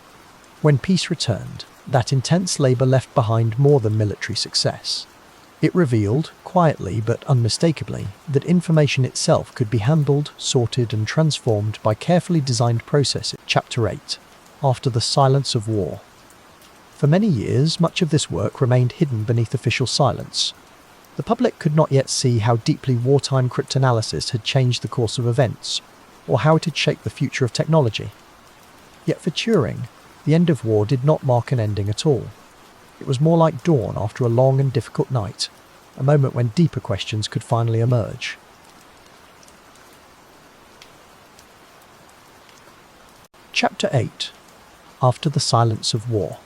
S1: When peace returned, that intense labour left behind more than military success. It revealed, quietly but unmistakably, that information itself could be handled, sorted and transformed by carefully designed processes. Chapter 8. After the Silence of War. For many years, much of this work remained hidden beneath official silence. The public could not yet see how deeply wartime cryptanalysis had changed the course of events, or how it had shaped the future of technology. Yet for Turing, the end of war did not mark an ending at all. It was more like dawn after a long and difficult night, a moment when deeper questions could finally emerge. Chapter 8. After the Silence of War.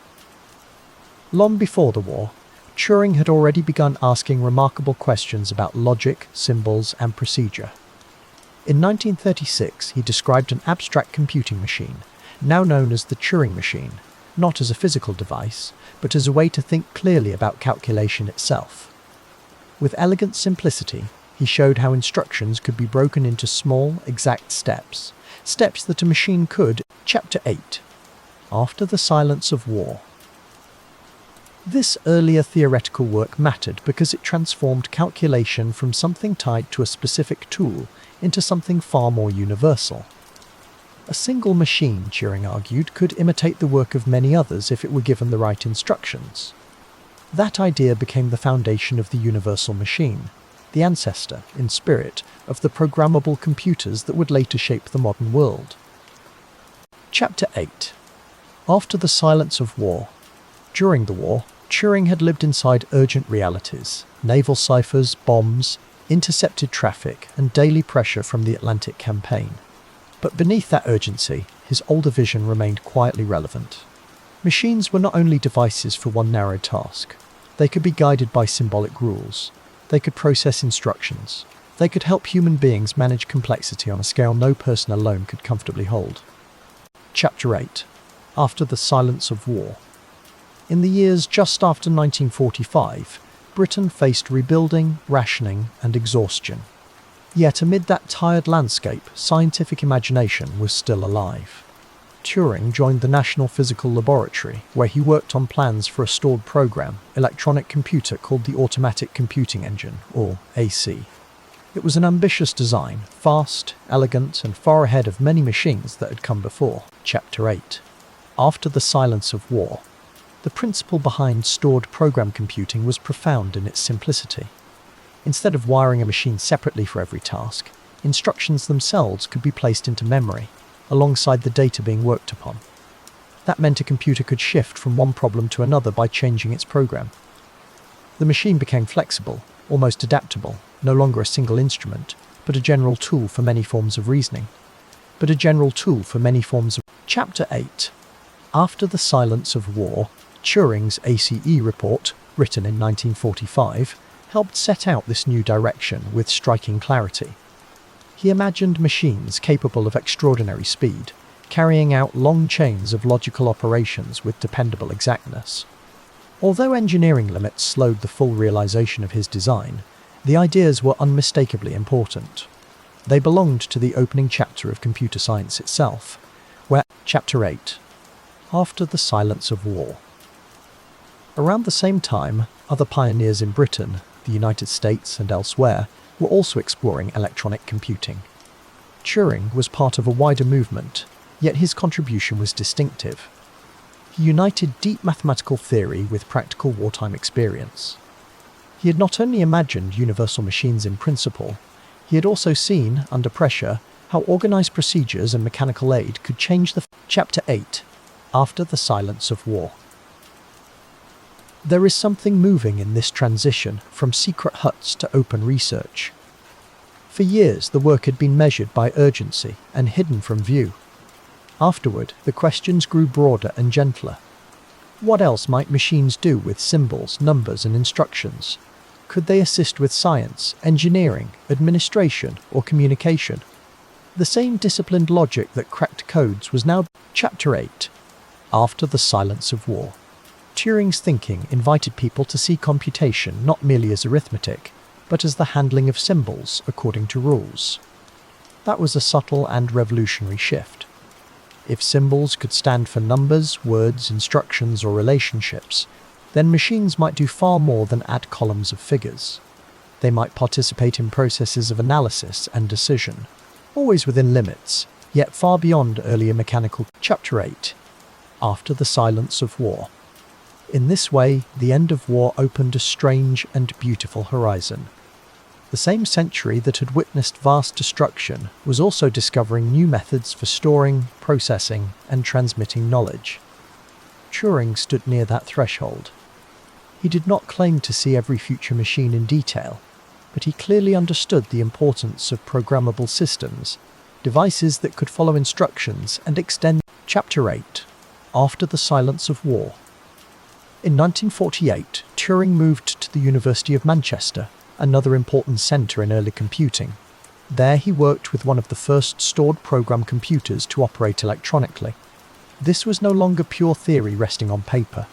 S1: Long before the war, Turing had already begun asking remarkable questions about logic, symbols, and procedure. In 1936, he described an abstract computing machine, now known as the Turing machine, not as a physical device, but as a way to think clearly about calculation itself. With elegant simplicity, he showed how instructions could be broken into small, exact steps that a machine could. Chapter 8. After the Silence of War. This earlier theoretical work mattered because it transformed calculation from something tied to a specific tool into something far more universal. A single machine, Turing argued, could imitate the work of many others if it were given the right instructions. That idea became the foundation of the universal machine, the ancestor, in spirit, of the programmable computers that would later shape the modern world. Chapter 8. After the Silence of War. During the war, Turing had lived inside urgent realities: naval ciphers, bombs, intercepted traffic, and daily pressure from the Atlantic campaign. But beneath that urgency, his older vision remained quietly relevant. Machines were not only devices for one narrow task. They could be guided by symbolic rules. They could process instructions. They could help human beings manage complexity on a scale no person alone could comfortably hold. Chapter 8. After the Silence of War. In the years just after 1945, Britain faced rebuilding, rationing, and exhaustion. Yet amid that tired landscape, scientific imagination was still alive. Turing joined the National Physical Laboratory, where he worked on plans for a stored program, electronic computer called the Automatic Computing Engine, or AC. It was an ambitious design, fast, elegant, and far ahead of many machines that had come before. Chapter 8. After the Silence of War. The principle behind stored program computing was profound in its simplicity. Instead of wiring a machine separately for every task, instructions themselves could be placed into memory, alongside the data being worked upon. That meant a computer could shift from one problem to another by changing its program. The machine became flexible, almost adaptable, no longer a single instrument, but a general tool for many forms of reasoning. Chapter 8. After the Silence of War, Turing's ACE report, written in 1945, helped set out this new direction with striking clarity. He imagined machines capable of extraordinary speed, carrying out long chains of logical operations with dependable exactness. Although engineering limits slowed the full realization of his design, the ideas were unmistakably important. They belonged to the opening chapter of computer science itself, where Chapter 8. After the Silence of War. Around the same time, other pioneers in Britain, the United States and elsewhere, were also exploring electronic computing. Turing was part of a wider movement, yet his contribution was distinctive. He united deep mathematical theory with practical wartime experience. He had not only imagined universal machines in principle, he had also seen, under pressure, how organized procedures and mechanical aid could change the... Chapter 8. After the Silence of War. There is something moving in this transition from secret huts to open research. For years, the work had been measured by urgency and hidden from view. Afterward, the questions grew broader and gentler. What else might machines do with symbols, numbers, and instructions? Could they assist with science, engineering, administration, or communication? The same disciplined logic that cracked codes was now... Chapter 8. After the Silence of War. Turing's thinking invited people to see computation not merely as arithmetic, but as the handling of symbols according to rules. That was a subtle and revolutionary shift. If symbols could stand for numbers, words, instructions, or relationships, then machines might do far more than add columns of figures. They might participate in processes of analysis and decision, always within limits, yet far beyond earlier mechanical. Chapter 8. After the Silence of War. In this way, the end of war opened a strange and beautiful horizon. The same century that had witnessed vast destruction was also discovering new methods for storing, processing, and transmitting knowledge. Turing stood near that threshold. He did not claim to see every future machine in detail, but he clearly understood the importance of programmable systems, devices that could follow instructions and extend. Chapter 8. After the Silence of War. In 1948, Turing moved to the University of Manchester, another important centre in early computing. There he worked with one of the first stored program computers to operate electronically. This was no longer pure theory resting on paper.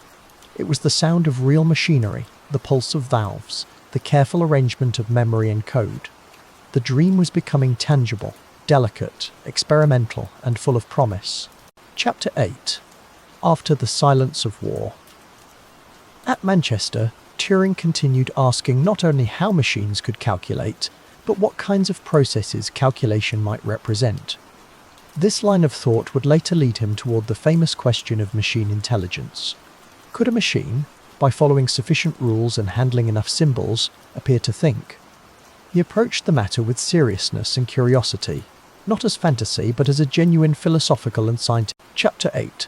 S1: It was the sound of real machinery, the pulse of valves, the careful arrangement of memory and code. The dream was becoming tangible, delicate, experimental, and full of promise. Chapter 8. After the Silence of War. At Manchester, Turing continued asking not only how machines could calculate, but what kinds of processes calculation might represent. This line of thought would later lead him toward the famous question of machine intelligence. Could a machine, by following sufficient rules and handling enough symbols, appear to think? He approached the matter with seriousness and curiosity, not as fantasy but as a genuine philosophical and scientific. Chapter 8.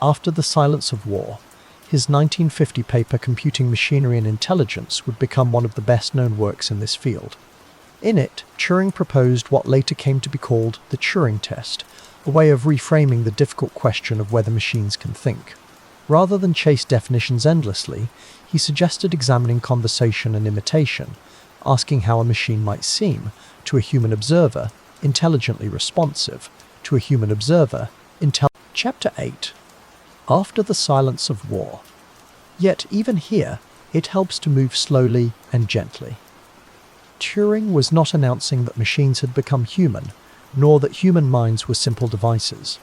S1: After the Silence of War. His 1950 paper Computing Machinery and Intelligence would become one of the best-known works in this field. In it, Turing proposed what later came to be called the Turing test, a way of reframing the difficult question of whether machines can think. Rather than chase definitions endlessly, he suggested examining conversation and imitation, asking how a machine might seem, to a human observer, intelligently responsive, to a human observer, Chapter 8. After the Silence of War. Yet even here, it helps to move slowly and gently. Turing was not announcing that machines had become human, nor that human minds were simple devices.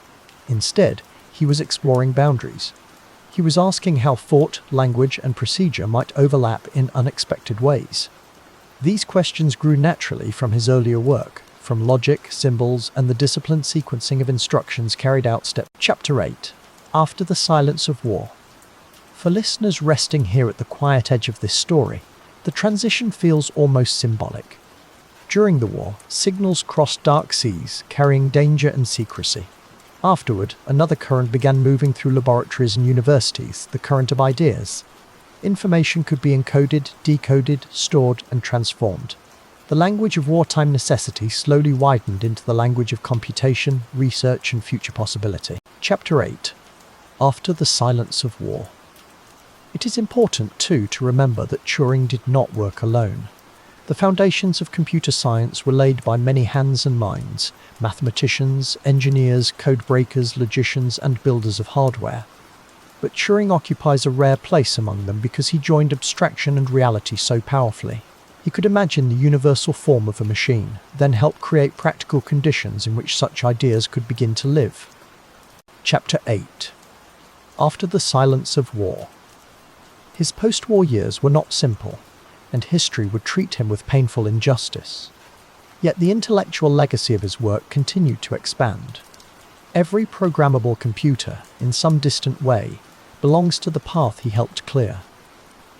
S1: Instead, he was exploring boundaries. He was asking how thought, language, and procedure might overlap in unexpected ways. These questions grew naturally from his earlier work, from logic, symbols, and the disciplined sequencing of instructions carried out. Chapter 8. After the Silence of War. For listeners resting here at the quiet edge of this story, the transition feels almost symbolic. During the war, signals crossed dark seas, carrying danger and secrecy. Afterward, another current began moving through laboratories and universities, the current of ideas. Information could be encoded, decoded, stored, and transformed. The language of wartime necessity slowly widened into the language of computation, research, and future possibility. Chapter 8. After the Silence of War. It is important, too, to remember that Turing did not work alone. The foundations of computer science were laid by many hands and minds, mathematicians, engineers, code breakers, logicians, and builders of hardware. But Turing occupies a rare place among them because he joined abstraction and reality so powerfully. He could imagine the universal form of a machine, then help create practical conditions in which such ideas could begin to live. Chapter 8. After the Silence of War. His post-war years were not simple, and history would treat him with painful injustice. Yet the intellectual legacy of his work continued to expand. Every programmable computer, in some distant way, belongs to the path he helped clear.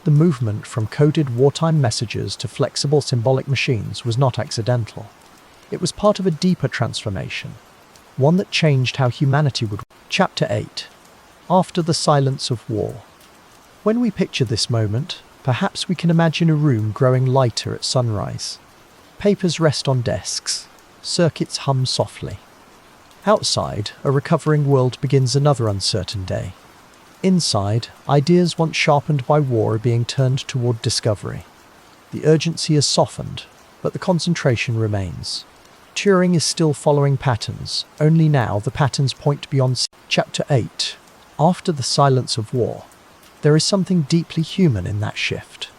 S1: The movement from coded wartime messages to flexible symbolic machines was not accidental. It was part of a deeper transformation, one that changed how humanity would. Chapter 8. After the Silence of War. When we picture this moment, perhaps we can imagine a room growing lighter at sunrise. Papers rest on desks, circuits hum softly. Outside, a recovering world begins another uncertain day. Inside, ideas once sharpened by war are being turned toward discovery. The urgency is softened, but the concentration remains. Turing is still following patterns, only now the patterns point beyond. Chapter 8. After the Silence of War. There is something deeply human in that shift.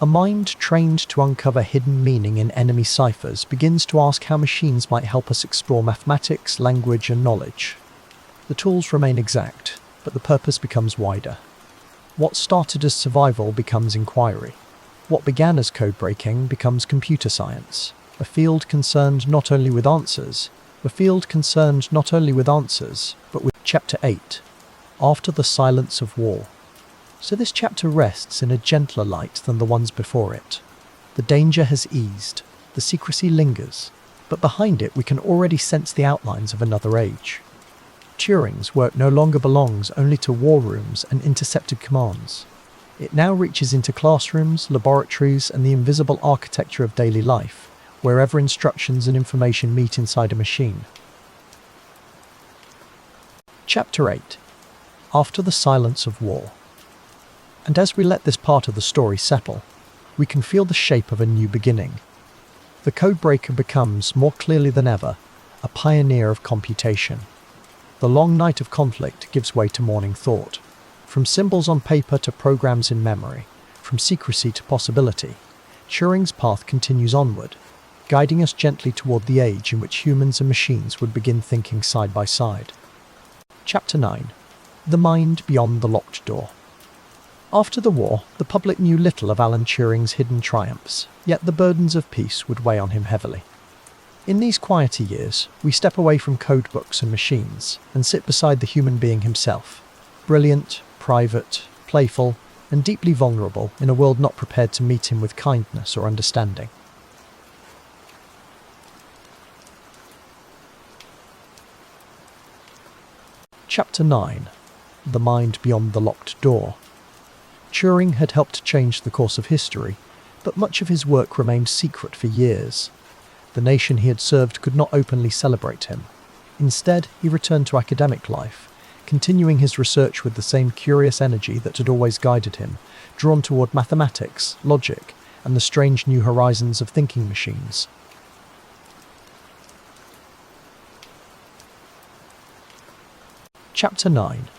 S1: A mind trained to uncover hidden meaning in enemy ciphers begins to ask how machines might help us explore mathematics, language, and knowledge. The tools remain exact, but the purpose becomes wider. What started as survival becomes inquiry. What began as code breaking becomes computer science, a field concerned not only with answers, but with Chapter 8, After the Silence of War. So this chapter rests in a gentler light than the ones before it. The danger has eased, the secrecy lingers, but behind it we can already sense the outlines of another age. Turing's work no longer belongs only to war rooms and intercepted commands. It now reaches into classrooms, laboratories, and the invisible architecture of daily life, wherever instructions and information meet inside a machine. Chapter 8. After the Silence of War. And as we let this part of the story settle, we can feel the shape of a new beginning. The codebreaker becomes, more clearly than ever, a pioneer of computation. The long night of conflict gives way to morning thought. From symbols on paper to programs in memory, from secrecy to possibility, Turing's path continues onward, guiding us gently toward the age in which humans and machines would begin thinking side by side. Chapter 9. The Mind Beyond the Locked Door. After the war, the public knew little of Alan Turing's hidden triumphs, yet the burdens of peace would weigh on him heavily. In these quieter years, we step away from code books and machines and sit beside the human being himself, brilliant, private, playful, and deeply vulnerable in a world not prepared to meet him with kindness or understanding. Chapter 9. The Mind Beyond the Locked Door. Turing had helped change the course of history, but much of his work remained secret for years. The nation he had served could not openly celebrate him. Instead, he returned to academic life, continuing his research with the same curious energy that had always guided him, drawn toward mathematics, logic, and the strange new horizons of thinking machines. Chapter 9.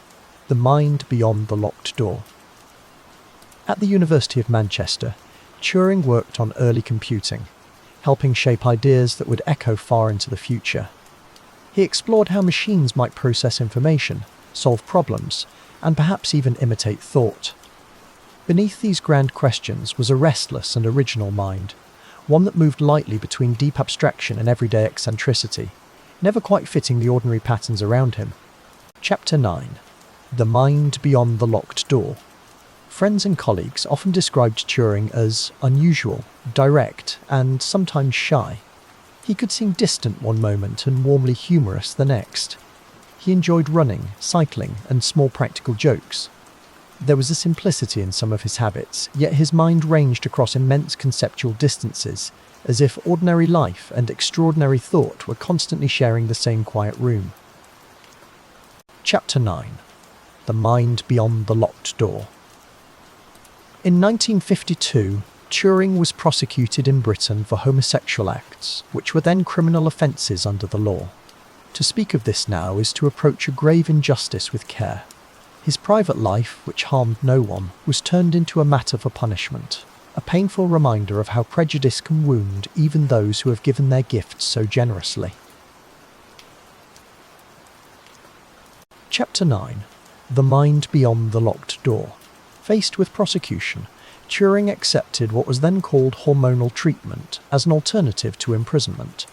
S1: The Mind Beyond the Locked Door. At the University of Manchester, Turing worked on early computing, helping shape ideas that would echo far into the future. He explored how machines might process information, solve problems, and perhaps even imitate thought. Beneath these grand questions was a restless and original mind, one that moved lightly between deep abstraction and everyday eccentricity, never quite fitting the ordinary patterns around him. Chapter 9. The Mind Beyond the Locked Door. Friends and colleagues often described Turing as unusual, direct, and sometimes shy. He could seem distant one moment and warmly humorous the next. He enjoyed running, cycling, and small practical jokes. There was a simplicity in some of his habits, yet his mind ranged across immense conceptual distances, as if ordinary life and extraordinary thought were constantly sharing the same quiet room. Chapter 9. The Mind Beyond the Locked Door. In 1952, Turing was prosecuted in Britain for homosexual acts, which were then criminal offences under the law. To speak of this now is to approach a grave injustice with care. His private life, which harmed no one, was turned into a matter for punishment, a painful reminder of how prejudice can wound even those who have given their gifts so generously. Chapter 9. The Mind Beyond the Locked Door. Faced with prosecution, Turing accepted what was then called hormonal treatment as an alternative to imprisonment.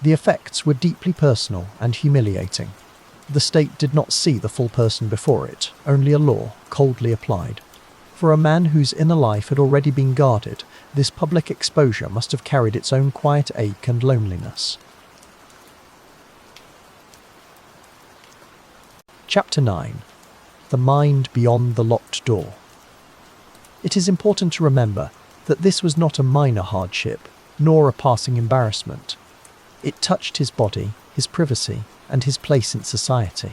S1: The effects were deeply personal and humiliating. The state did not see the full person before it, only a law, coldly applied. For a man whose inner life had already been guarded, this public exposure must have carried its own quiet ache and loneliness. Chapter 9. The Mind Beyond the Locked Door. It is important to remember that this was not a minor hardship, nor a passing embarrassment. It touched his body, his privacy, and his place in society.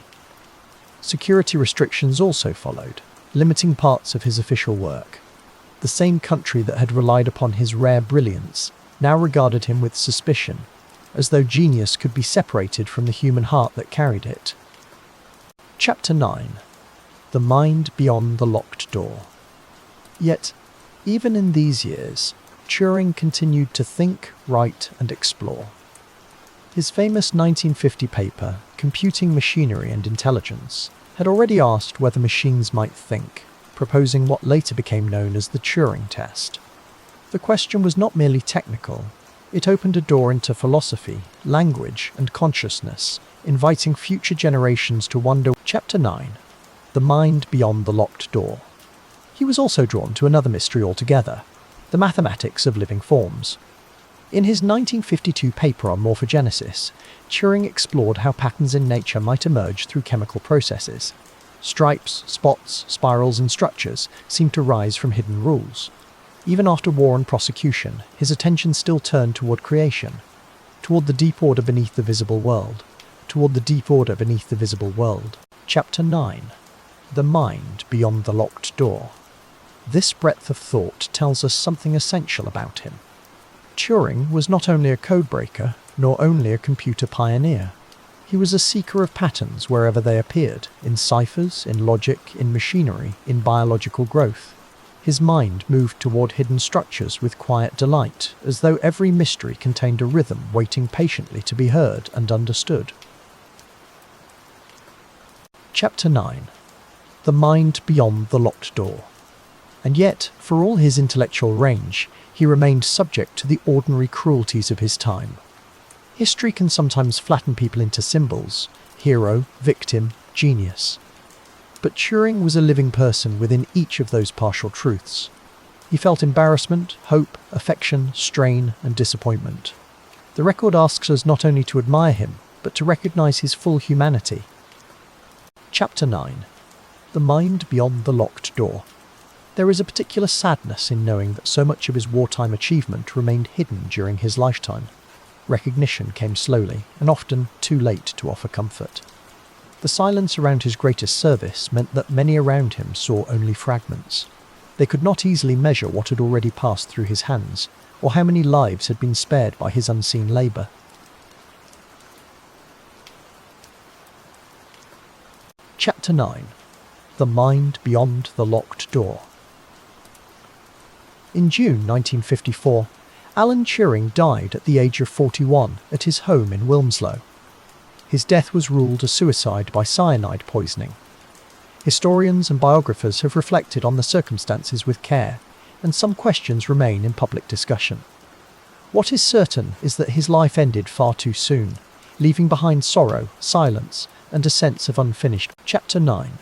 S1: Security restrictions also followed, limiting parts of his official work. The same country that had relied upon his rare brilliance now regarded him with suspicion, as though genius could be separated from the human heart that carried it. Chapter 9. The Mind Beyond the Locked Door. Yet, Even in these years, Turing continued to think, write, and explore. His famous 1950 paper, Computing Machinery and Intelligence, had already asked whether machines might think, proposing what later became known as the Turing test. The question was not merely technical, it opened a door into philosophy, language, and consciousness, inviting future generations to wonder. Chapter 9. The Mind Beyond the Locked Door. He was also drawn to another mystery altogether, the mathematics of living forms. In his 1952 paper on morphogenesis, Turing explored how patterns in nature might emerge through chemical processes. Stripes, spots, spirals, and structures seemed to rise from hidden rules. Even after war and prosecution, his attention still turned toward creation, toward the deep order beneath the visible world, Chapter 9. The Mind Beyond the Locked Door. This breadth of thought tells us something essential about him. Turing was not only a codebreaker, nor only a computer pioneer. He was a seeker of patterns wherever they appeared, in ciphers, in logic, in machinery, in biological growth. His mind moved toward hidden structures with quiet delight, as though every mystery contained a rhythm waiting patiently to be heard and understood. Chapter 9. The Mind Beyond the Locked Door. And yet, for all his intellectual range, he remained subject to the ordinary cruelties of his time. History can sometimes flatten people into symbols: hero, victim, genius. But Turing was a living person within each of those partial truths. He felt embarrassment, hope, affection, strain, and disappointment. The record asks us not only to admire him, but to recognize his full humanity. Chapter 9. The Mind Beyond the Locked Door. There is a particular sadness in knowing that so much of his wartime achievement remained hidden during his lifetime. Recognition came slowly, and often too late to offer comfort. The silence around his greatest service meant that many around him saw only fragments. They could not easily measure what had already passed through his hands, or how many lives had been spared by his unseen labour. Chapter 9. The Mind Beyond the Locked Door. In June 1954, Alan Turing died at the age of 41 at his home in Wilmslow. His death was ruled a suicide by cyanide poisoning. Historians and biographers have reflected on the circumstances with care, and some questions remain in public discussion. What is certain is that his life ended far too soon, leaving behind sorrow, silence, and a sense of unfinished. Chapter 9.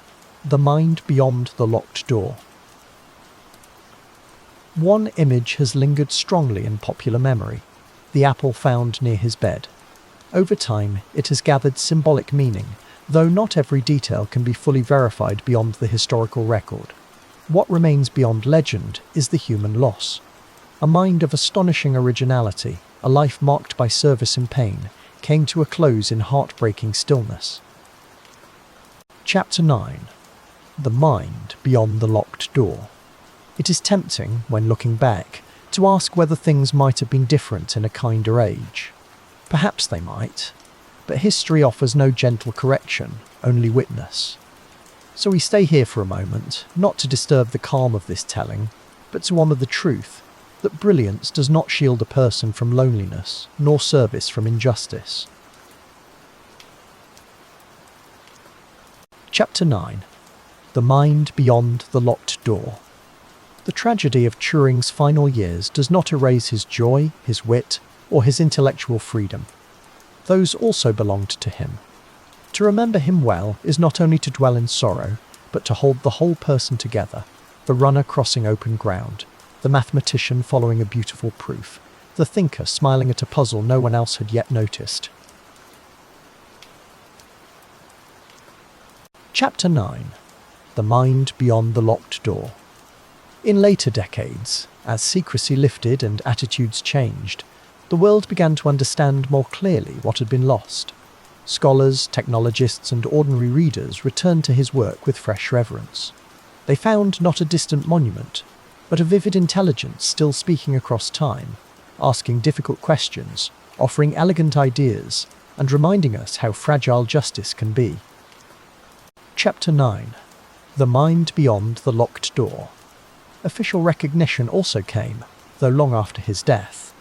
S1: The Mind Beyond the Locked Door. One image has lingered strongly in popular memory: the apple found near his bed. Over time, it has gathered symbolic meaning, though not every detail can be fully verified beyond the historical record. What remains beyond legend is the human loss. A mind of astonishing originality, a life marked by service and pain, came to a close in heartbreaking stillness. Chapter 9. The Mind Beyond the Locked Door. It is tempting, when looking back, to ask whether things might have been different in a kinder age. Perhaps they might, but history offers no gentle correction, only witness. So we stay here for a moment, not to disturb the calm of this telling, but to honour the truth that brilliance does not shield a person from loneliness, nor service from injustice. Chapter 9. The Mind Beyond the Locked Door. The tragedy of Turing's final years does not erase his joy, his wit, or his intellectual freedom. Those also belonged to him. To remember him well is not only to dwell in sorrow, but to hold the whole person together: the runner crossing open ground, the mathematician following a beautiful proof, the thinker smiling at a puzzle no one else had yet noticed. Chapter 9. The Mind Beyond the Locked Door. In later decades, as secrecy lifted and attitudes changed, the world began to understand more clearly what had been lost. Scholars, technologists, and ordinary readers returned to his work with fresh reverence. They found not a distant monument, but a vivid intelligence still speaking across time, asking difficult questions, offering elegant ideas, and reminding us how fragile justice can be. Chapter 9. The Mind Beyond the Locked Door. Official recognition also came, though long after his death.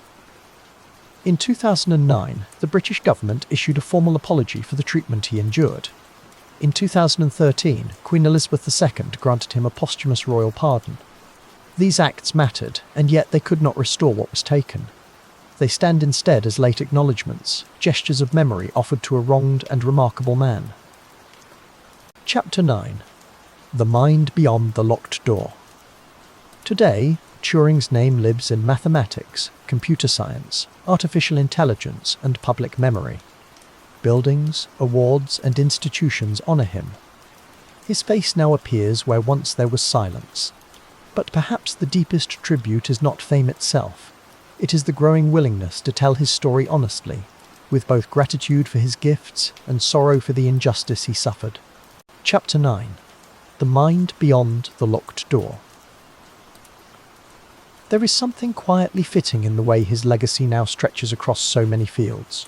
S1: In 2009, the British government issued a formal apology for the treatment he endured. In 2013, Queen Elizabeth II granted him a posthumous royal pardon. These acts mattered, and yet they could not restore what was taken. They stand instead as late acknowledgements, gestures of memory offered to a wronged and remarkable man. Chapter 9. The Mind Beyond the Locked Door. Today, Turing's name lives in mathematics, computer science, artificial intelligence, and public memory. Buildings, awards, and institutions honour him. His face now appears where once there was silence. But perhaps the deepest tribute is not fame itself. It is the growing willingness to tell his story honestly, with both gratitude for his gifts and sorrow for the injustice he suffered. Chapter 9. The Mind Beyond the Locked Door. There is something quietly fitting in the way his legacy now stretches across so many fields.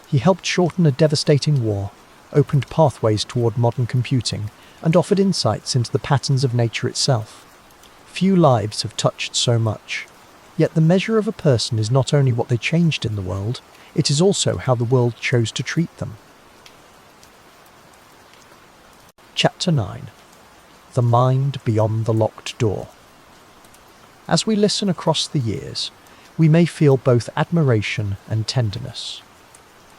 S1: He helped shorten a devastating war, opened pathways toward modern computing, and offered insights into the patterns of nature itself. Few lives have touched so much. Yet the measure of a person is not only what they changed in the world, it is also how the world chose to treat them. Chapter 9. The Mind Beyond the Locked Door. As we listen across the years, we may feel both admiration and tenderness.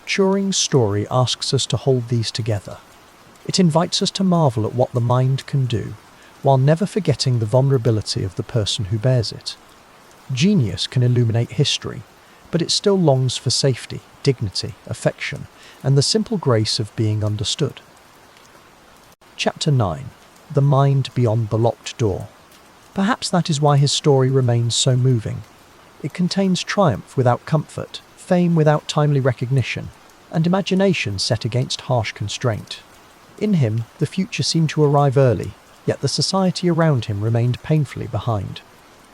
S1: Turing's story asks us to hold these together. It invites us to marvel at what the mind can do, while never forgetting the vulnerability of the person who bears it. Genius can illuminate history, but it still longs for safety, dignity, affection, and the simple grace of being understood. Chapter 9. The Mind Beyond the Locked Door. Perhaps that is why his story remains so moving. It contains triumph without comfort, fame without timely recognition, and imagination set against harsh constraint. In him, the future seemed to arrive early, yet the society around him remained painfully behind.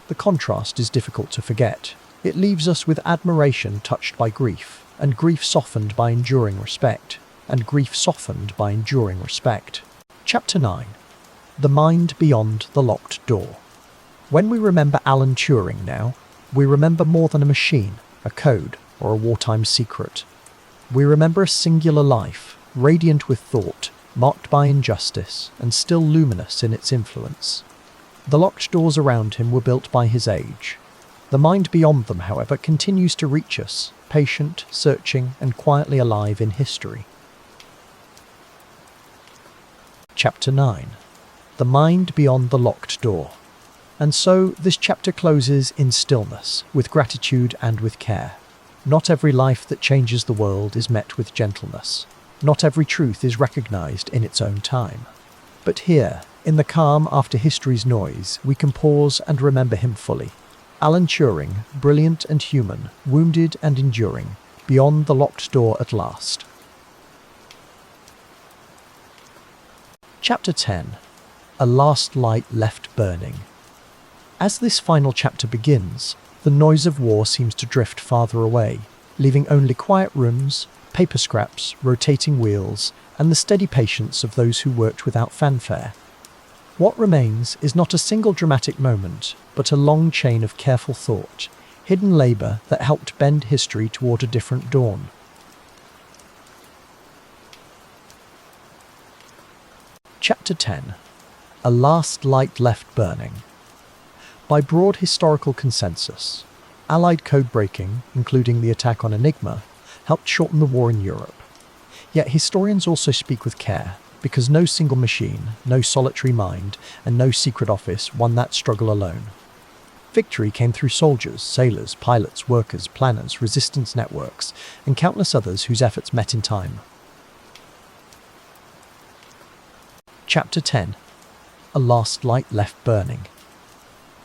S1: The contrast is difficult to forget. It leaves us with admiration touched by grief, and grief softened by enduring respect, and grief softened by enduring respect. Chapter 9. The Mind Beyond the Locked Door. When we remember Alan Turing now, we remember more than a machine, a code, or a wartime secret. We remember a singular life, radiant with thought, marked by injustice, and still luminous in its influence. The locked doors around him were built by his age. The mind beyond them, however, continues to reach us, patient, searching, and quietly alive in history. Chapter 9. The Mind Beyond the Locked Door. And so, this chapter closes in stillness, with gratitude and with care. Not every life that changes the world is met with gentleness. Not every truth is recognized in its own time. But here, in the calm after history's noise, we can pause and remember him fully. Alan Turing, brilliant and human, wounded and enduring, beyond the locked door at last. Chapter 10. A Last Light Left Burning. As this final chapter begins, the noise of war seems to drift farther away, leaving only quiet rooms, paper scraps, rotating wheels, and the steady patience of those who worked without fanfare. What remains is not a single dramatic moment, but a long chain of careful thought, hidden labour that helped bend history toward a different dawn. Chapter 10. A Last Light Left Burning. By broad historical consensus, Allied code-breaking, including the attack on Enigma, helped shorten the war in Europe. Yet historians also speak with care, because no single machine, no solitary mind, and no secret office won that struggle alone. Victory came through soldiers, sailors, pilots, workers, planners, resistance networks, and countless others whose efforts met in time. Chapter 10. A Last Light Left Burning.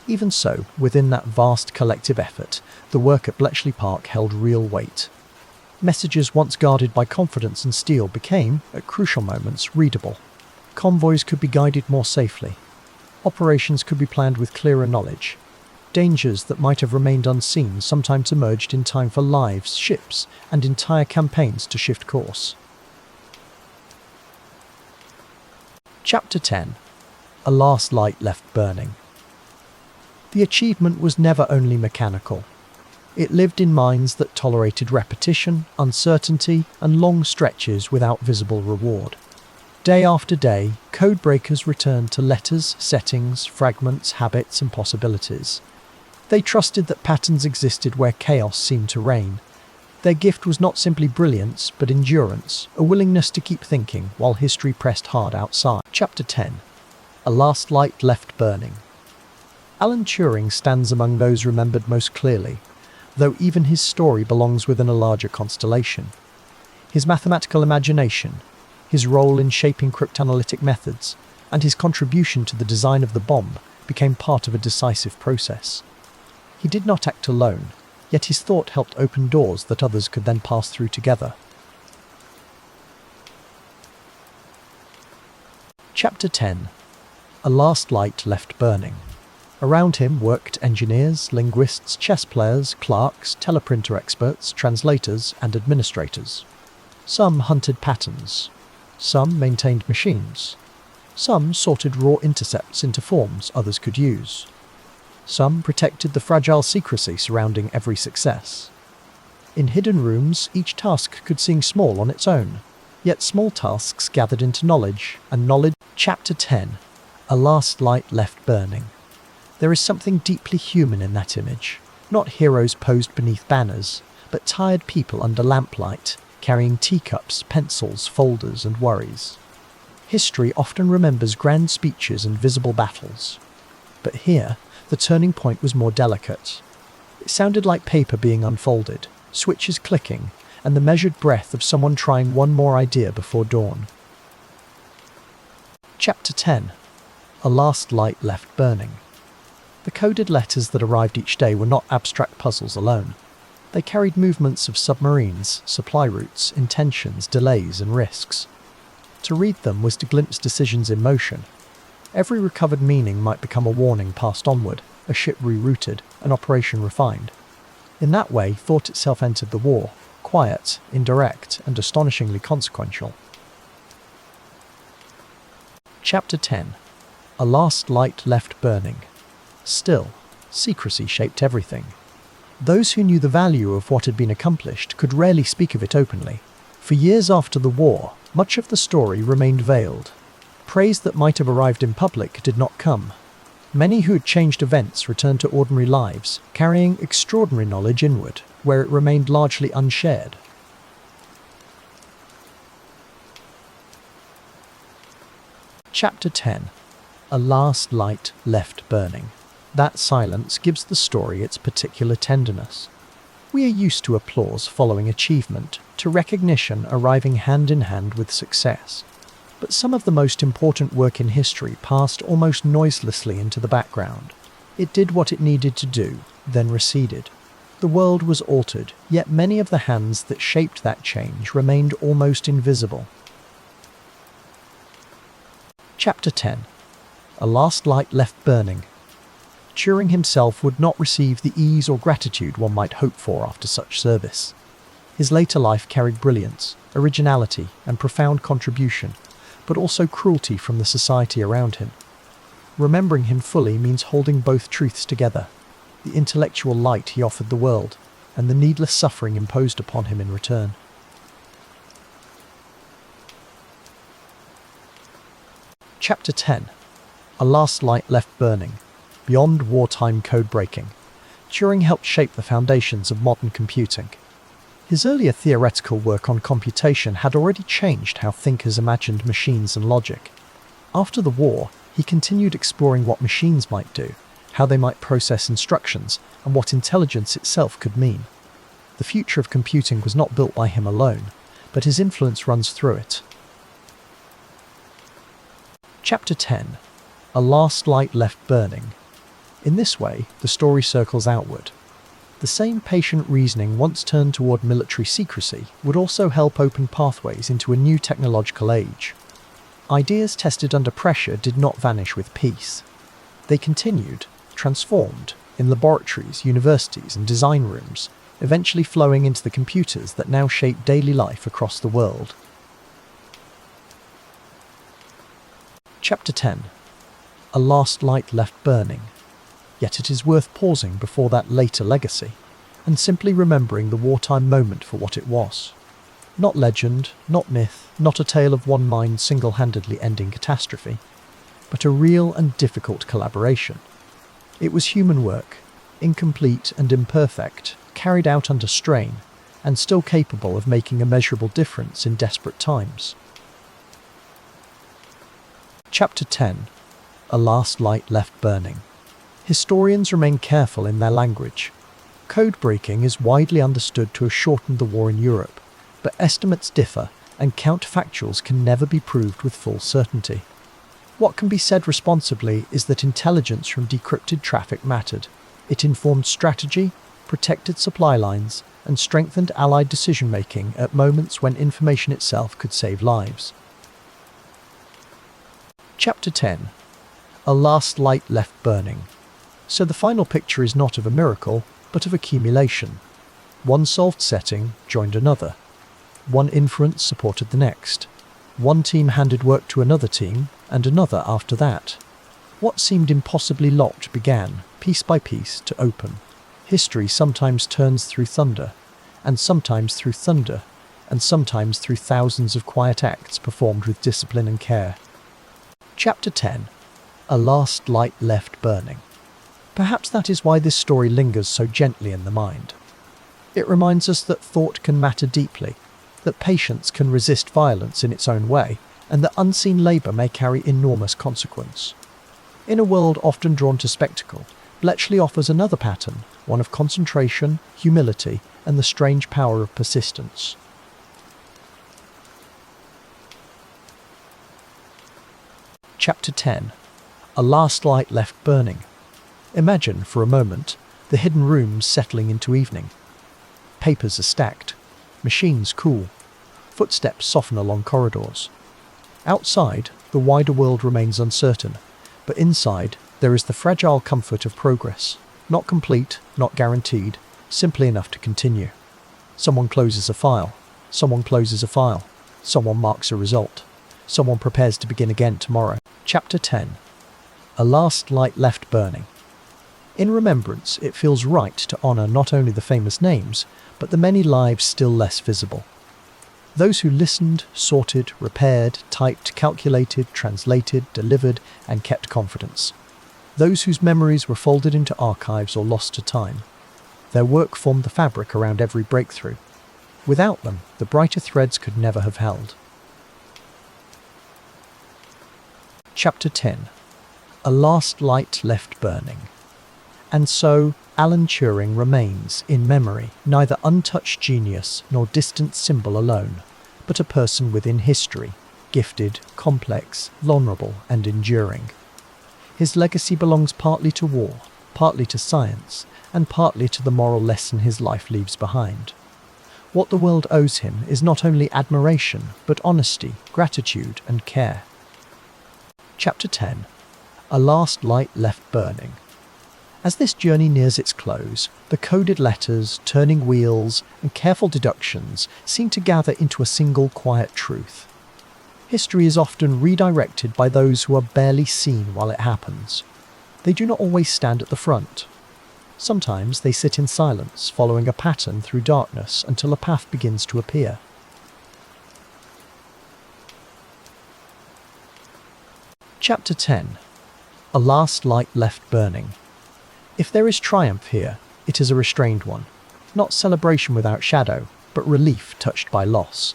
S1: Even so, within that vast collective effort, the work at Bletchley Park held real weight. Messages once guarded by confidence and steel became, at crucial moments, readable. Convoys could be guided more safely. Operations could be planned with clearer knowledge. Dangers that might have remained unseen sometimes emerged in time for lives, ships, and entire campaigns to shift course. Chapter 10. A Last Light Left Burning. The achievement was never only mechanical. It lived in minds that tolerated repetition, uncertainty, and long stretches without visible reward. Day after day, codebreakers returned to letters, settings, fragments, habits, and possibilities. They trusted that patterns existed where chaos seemed to reign. Their gift was not simply brilliance, but endurance, a willingness to keep thinking while history pressed hard outside. Chapter 10. A Last Light Left Burning. Alan Turing stands among those remembered most clearly, though even his story belongs within a larger constellation. His mathematical imagination, his role in shaping cryptanalytic methods, and his contribution to the design of the bomb became part of a decisive process. He did not act alone, yet his thought helped open doors that others could then pass through together. Chapter 10. A Last Light Left Burning. Around him worked engineers, linguists, chess players, clerks, teleprinter experts, translators, and administrators. Some hunted patterns. Some maintained machines. Some sorted raw intercepts into forms others could use. Some protected the fragile secrecy surrounding every success. In hidden rooms, each task could seem small on its own, yet small tasks gathered into knowledge, and knowledge. Chapter 10. A Last Light Left Burning. There is something deeply human in that image. Not heroes posed beneath banners, but tired people under lamplight, carrying teacups, pencils, folders, and worries. History often remembers grand speeches and visible battles. But here, the turning point was more delicate. It sounded like paper being unfolded, switches clicking, and the measured breath of someone trying one more idea before dawn. Chapter 10. A Last Light Left Burning. The coded letters that arrived each day were not abstract puzzles alone. They carried movements of submarines, supply routes, intentions, delays, and risks. To read them was to glimpse decisions in motion. Every recovered meaning might become a warning passed onward, a ship rerouted, an operation refined. In that way, thought itself entered the war, quiet, indirect, and astonishingly consequential. Chapter 10. A Last Light Left Burning. Still, secrecy shaped everything. Those who knew the value of what had been accomplished could rarely speak of it openly. For years after the war, much of the story remained veiled. Praise that might have arrived in public did not come. Many who had changed events returned to ordinary lives, carrying extraordinary knowledge inward, where it remained largely unshared. Chapter 10. A Last Light Left Burning. That silence gives the story its particular tenderness. We are used to applause following achievement, to recognition arriving hand in hand with success. But some of the most important work in history passed almost noiselessly into the background. It did what it needed to do, then receded. The world was altered, yet many of the hands that shaped that change remained almost invisible. Chapter 10. A Last Light Left Burning. Turing himself would not receive the ease or gratitude one might hope for after such service. His later life carried brilliance, originality, and profound contribution, but also cruelty from the society around him. Remembering him fully means holding both truths together, the intellectual light he offered the world, and the needless suffering imposed upon him in return. Chapter 10. A Last Light Left Burning. Beyond wartime code breaking, Turing helped shape the foundations of modern computing. His earlier theoretical work on computation had already changed how thinkers imagined machines and logic. After the war, he continued exploring what machines might do, how they might process instructions, and what intelligence itself could mean. The future of computing was not built by him alone, but his influence runs through it. Chapter 10. A Last Light Left Burning. In this way, the story circles outward. The same patient reasoning once turned toward military secrecy would also help open pathways into a new technological age. Ideas tested under pressure did not vanish with peace. They continued, transformed, in laboratories, universities, and design rooms, eventually flowing into the computers that now shape daily life across the world. Chapter 10. A Last Light Left Burning. Yet it is worth pausing before that later legacy, and simply remembering the wartime moment for what it was. Not legend, not myth, not a tale of one mind single-handedly ending catastrophe, but a real and difficult collaboration. It was human work, incomplete and imperfect, carried out under strain, and still capable of making a measurable difference in desperate times. Chapter 10. A Last Light Left Burning. Historians remain careful in their language. Code breaking is widely understood to have shortened the war in Europe, but estimates differ and counterfactuals can never be proved with full certainty. What can be said responsibly is that intelligence from decrypted traffic mattered. It informed strategy, protected supply lines, and strengthened Allied decision-making at moments when information itself could save lives. Chapter 10. A Last Light Left Burning. So the final picture is not of a miracle, but of accumulation. One solved setting joined another. One inference supported the next. One team handed work to another team, and another after that. What seemed impossibly locked began, piece by piece, to open. History sometimes turns through thunder, and sometimes through thunder, and sometimes through thousands of quiet acts performed with discipline and care. Chapter 10. A Last Light Left Burning. Perhaps that is why this story lingers so gently in the mind. It reminds us that thought can matter deeply, that patience can resist violence in its own way, and that unseen labour may carry enormous consequence. In a world often drawn to spectacle, Bletchley offers another pattern, one of concentration, humility, and the strange power of persistence. Chapter 10. A Last Light Left Burning. Imagine, for a moment, the hidden rooms settling into evening. Papers are stacked, machines cool, footsteps soften along corridors. Outside, the wider world remains uncertain, but inside, there is the fragile comfort of progress, not complete, not guaranteed, simply enough to continue. Someone closes a file, someone closes a file, someone marks a result, someone prepares to begin again tomorrow. Chapter 10. A Last Light Left Burning. In remembrance, it feels right to honour not only the famous names, but the many lives still less visible. Those who listened, sorted, repaired, typed, calculated, translated, delivered, and kept confidence. Those whose memories were folded into archives or lost to time. Their work formed the fabric around every breakthrough. Without them, the brighter threads could never have held. Chapter 10. A Last Light Left Burning. And so, Alan Turing remains, in memory, neither untouched genius nor distant symbol alone, but a person within history, gifted, complex, vulnerable, and enduring. His legacy belongs partly to war, partly to science, and partly to the moral lesson his life leaves behind. What the world owes him is not only admiration, but honesty, gratitude, and care. Chapter 10. A Last Light Left Burning. As this journey nears its close, the coded letters, turning wheels, and careful deductions seem to gather into a single quiet truth. History is often redirected by those who are barely seen while it happens. They do not always stand at the front. Sometimes they sit in silence, following a pattern through darkness until a path begins to appear. Chapter 10. A Last Light Left Burning. If there is triumph here, it is a restrained one. Not celebration without shadow, but relief touched by loss.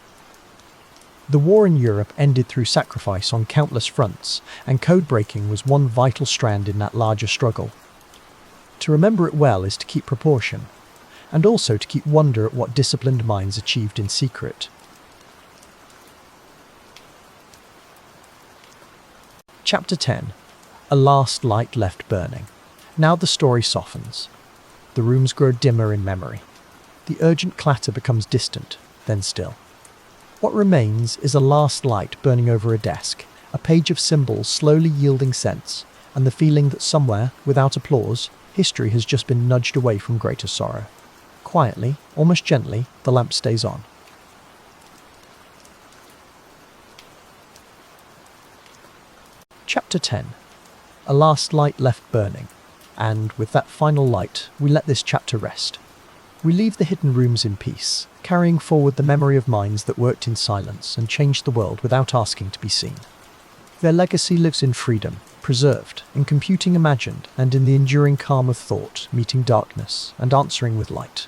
S1: The war in Europe ended through sacrifice on countless fronts, and code breaking was one vital strand in that larger struggle. To remember it well is to keep proportion, and also to keep wonder at what disciplined minds achieved in secret. Chapter 10. A Last Light Left Burning. Now the story softens. The rooms grow dimmer in memory. The urgent clatter becomes distant, then still. What remains is a last light burning over a desk, a page of symbols slowly yielding sense, and the feeling that somewhere, without applause, history has just been nudged away from greater sorrow. Quietly, almost gently, the lamp stays on. Chapter 10. A Last Light Left Burning. And with that final light, we let this chapter rest. We leave the hidden rooms in peace, carrying forward the memory of minds that worked in silence and changed the world without asking to be seen. Their legacy lives in freedom, preserved, in computing imagined, and in the enduring calm of thought, meeting darkness and answering with light.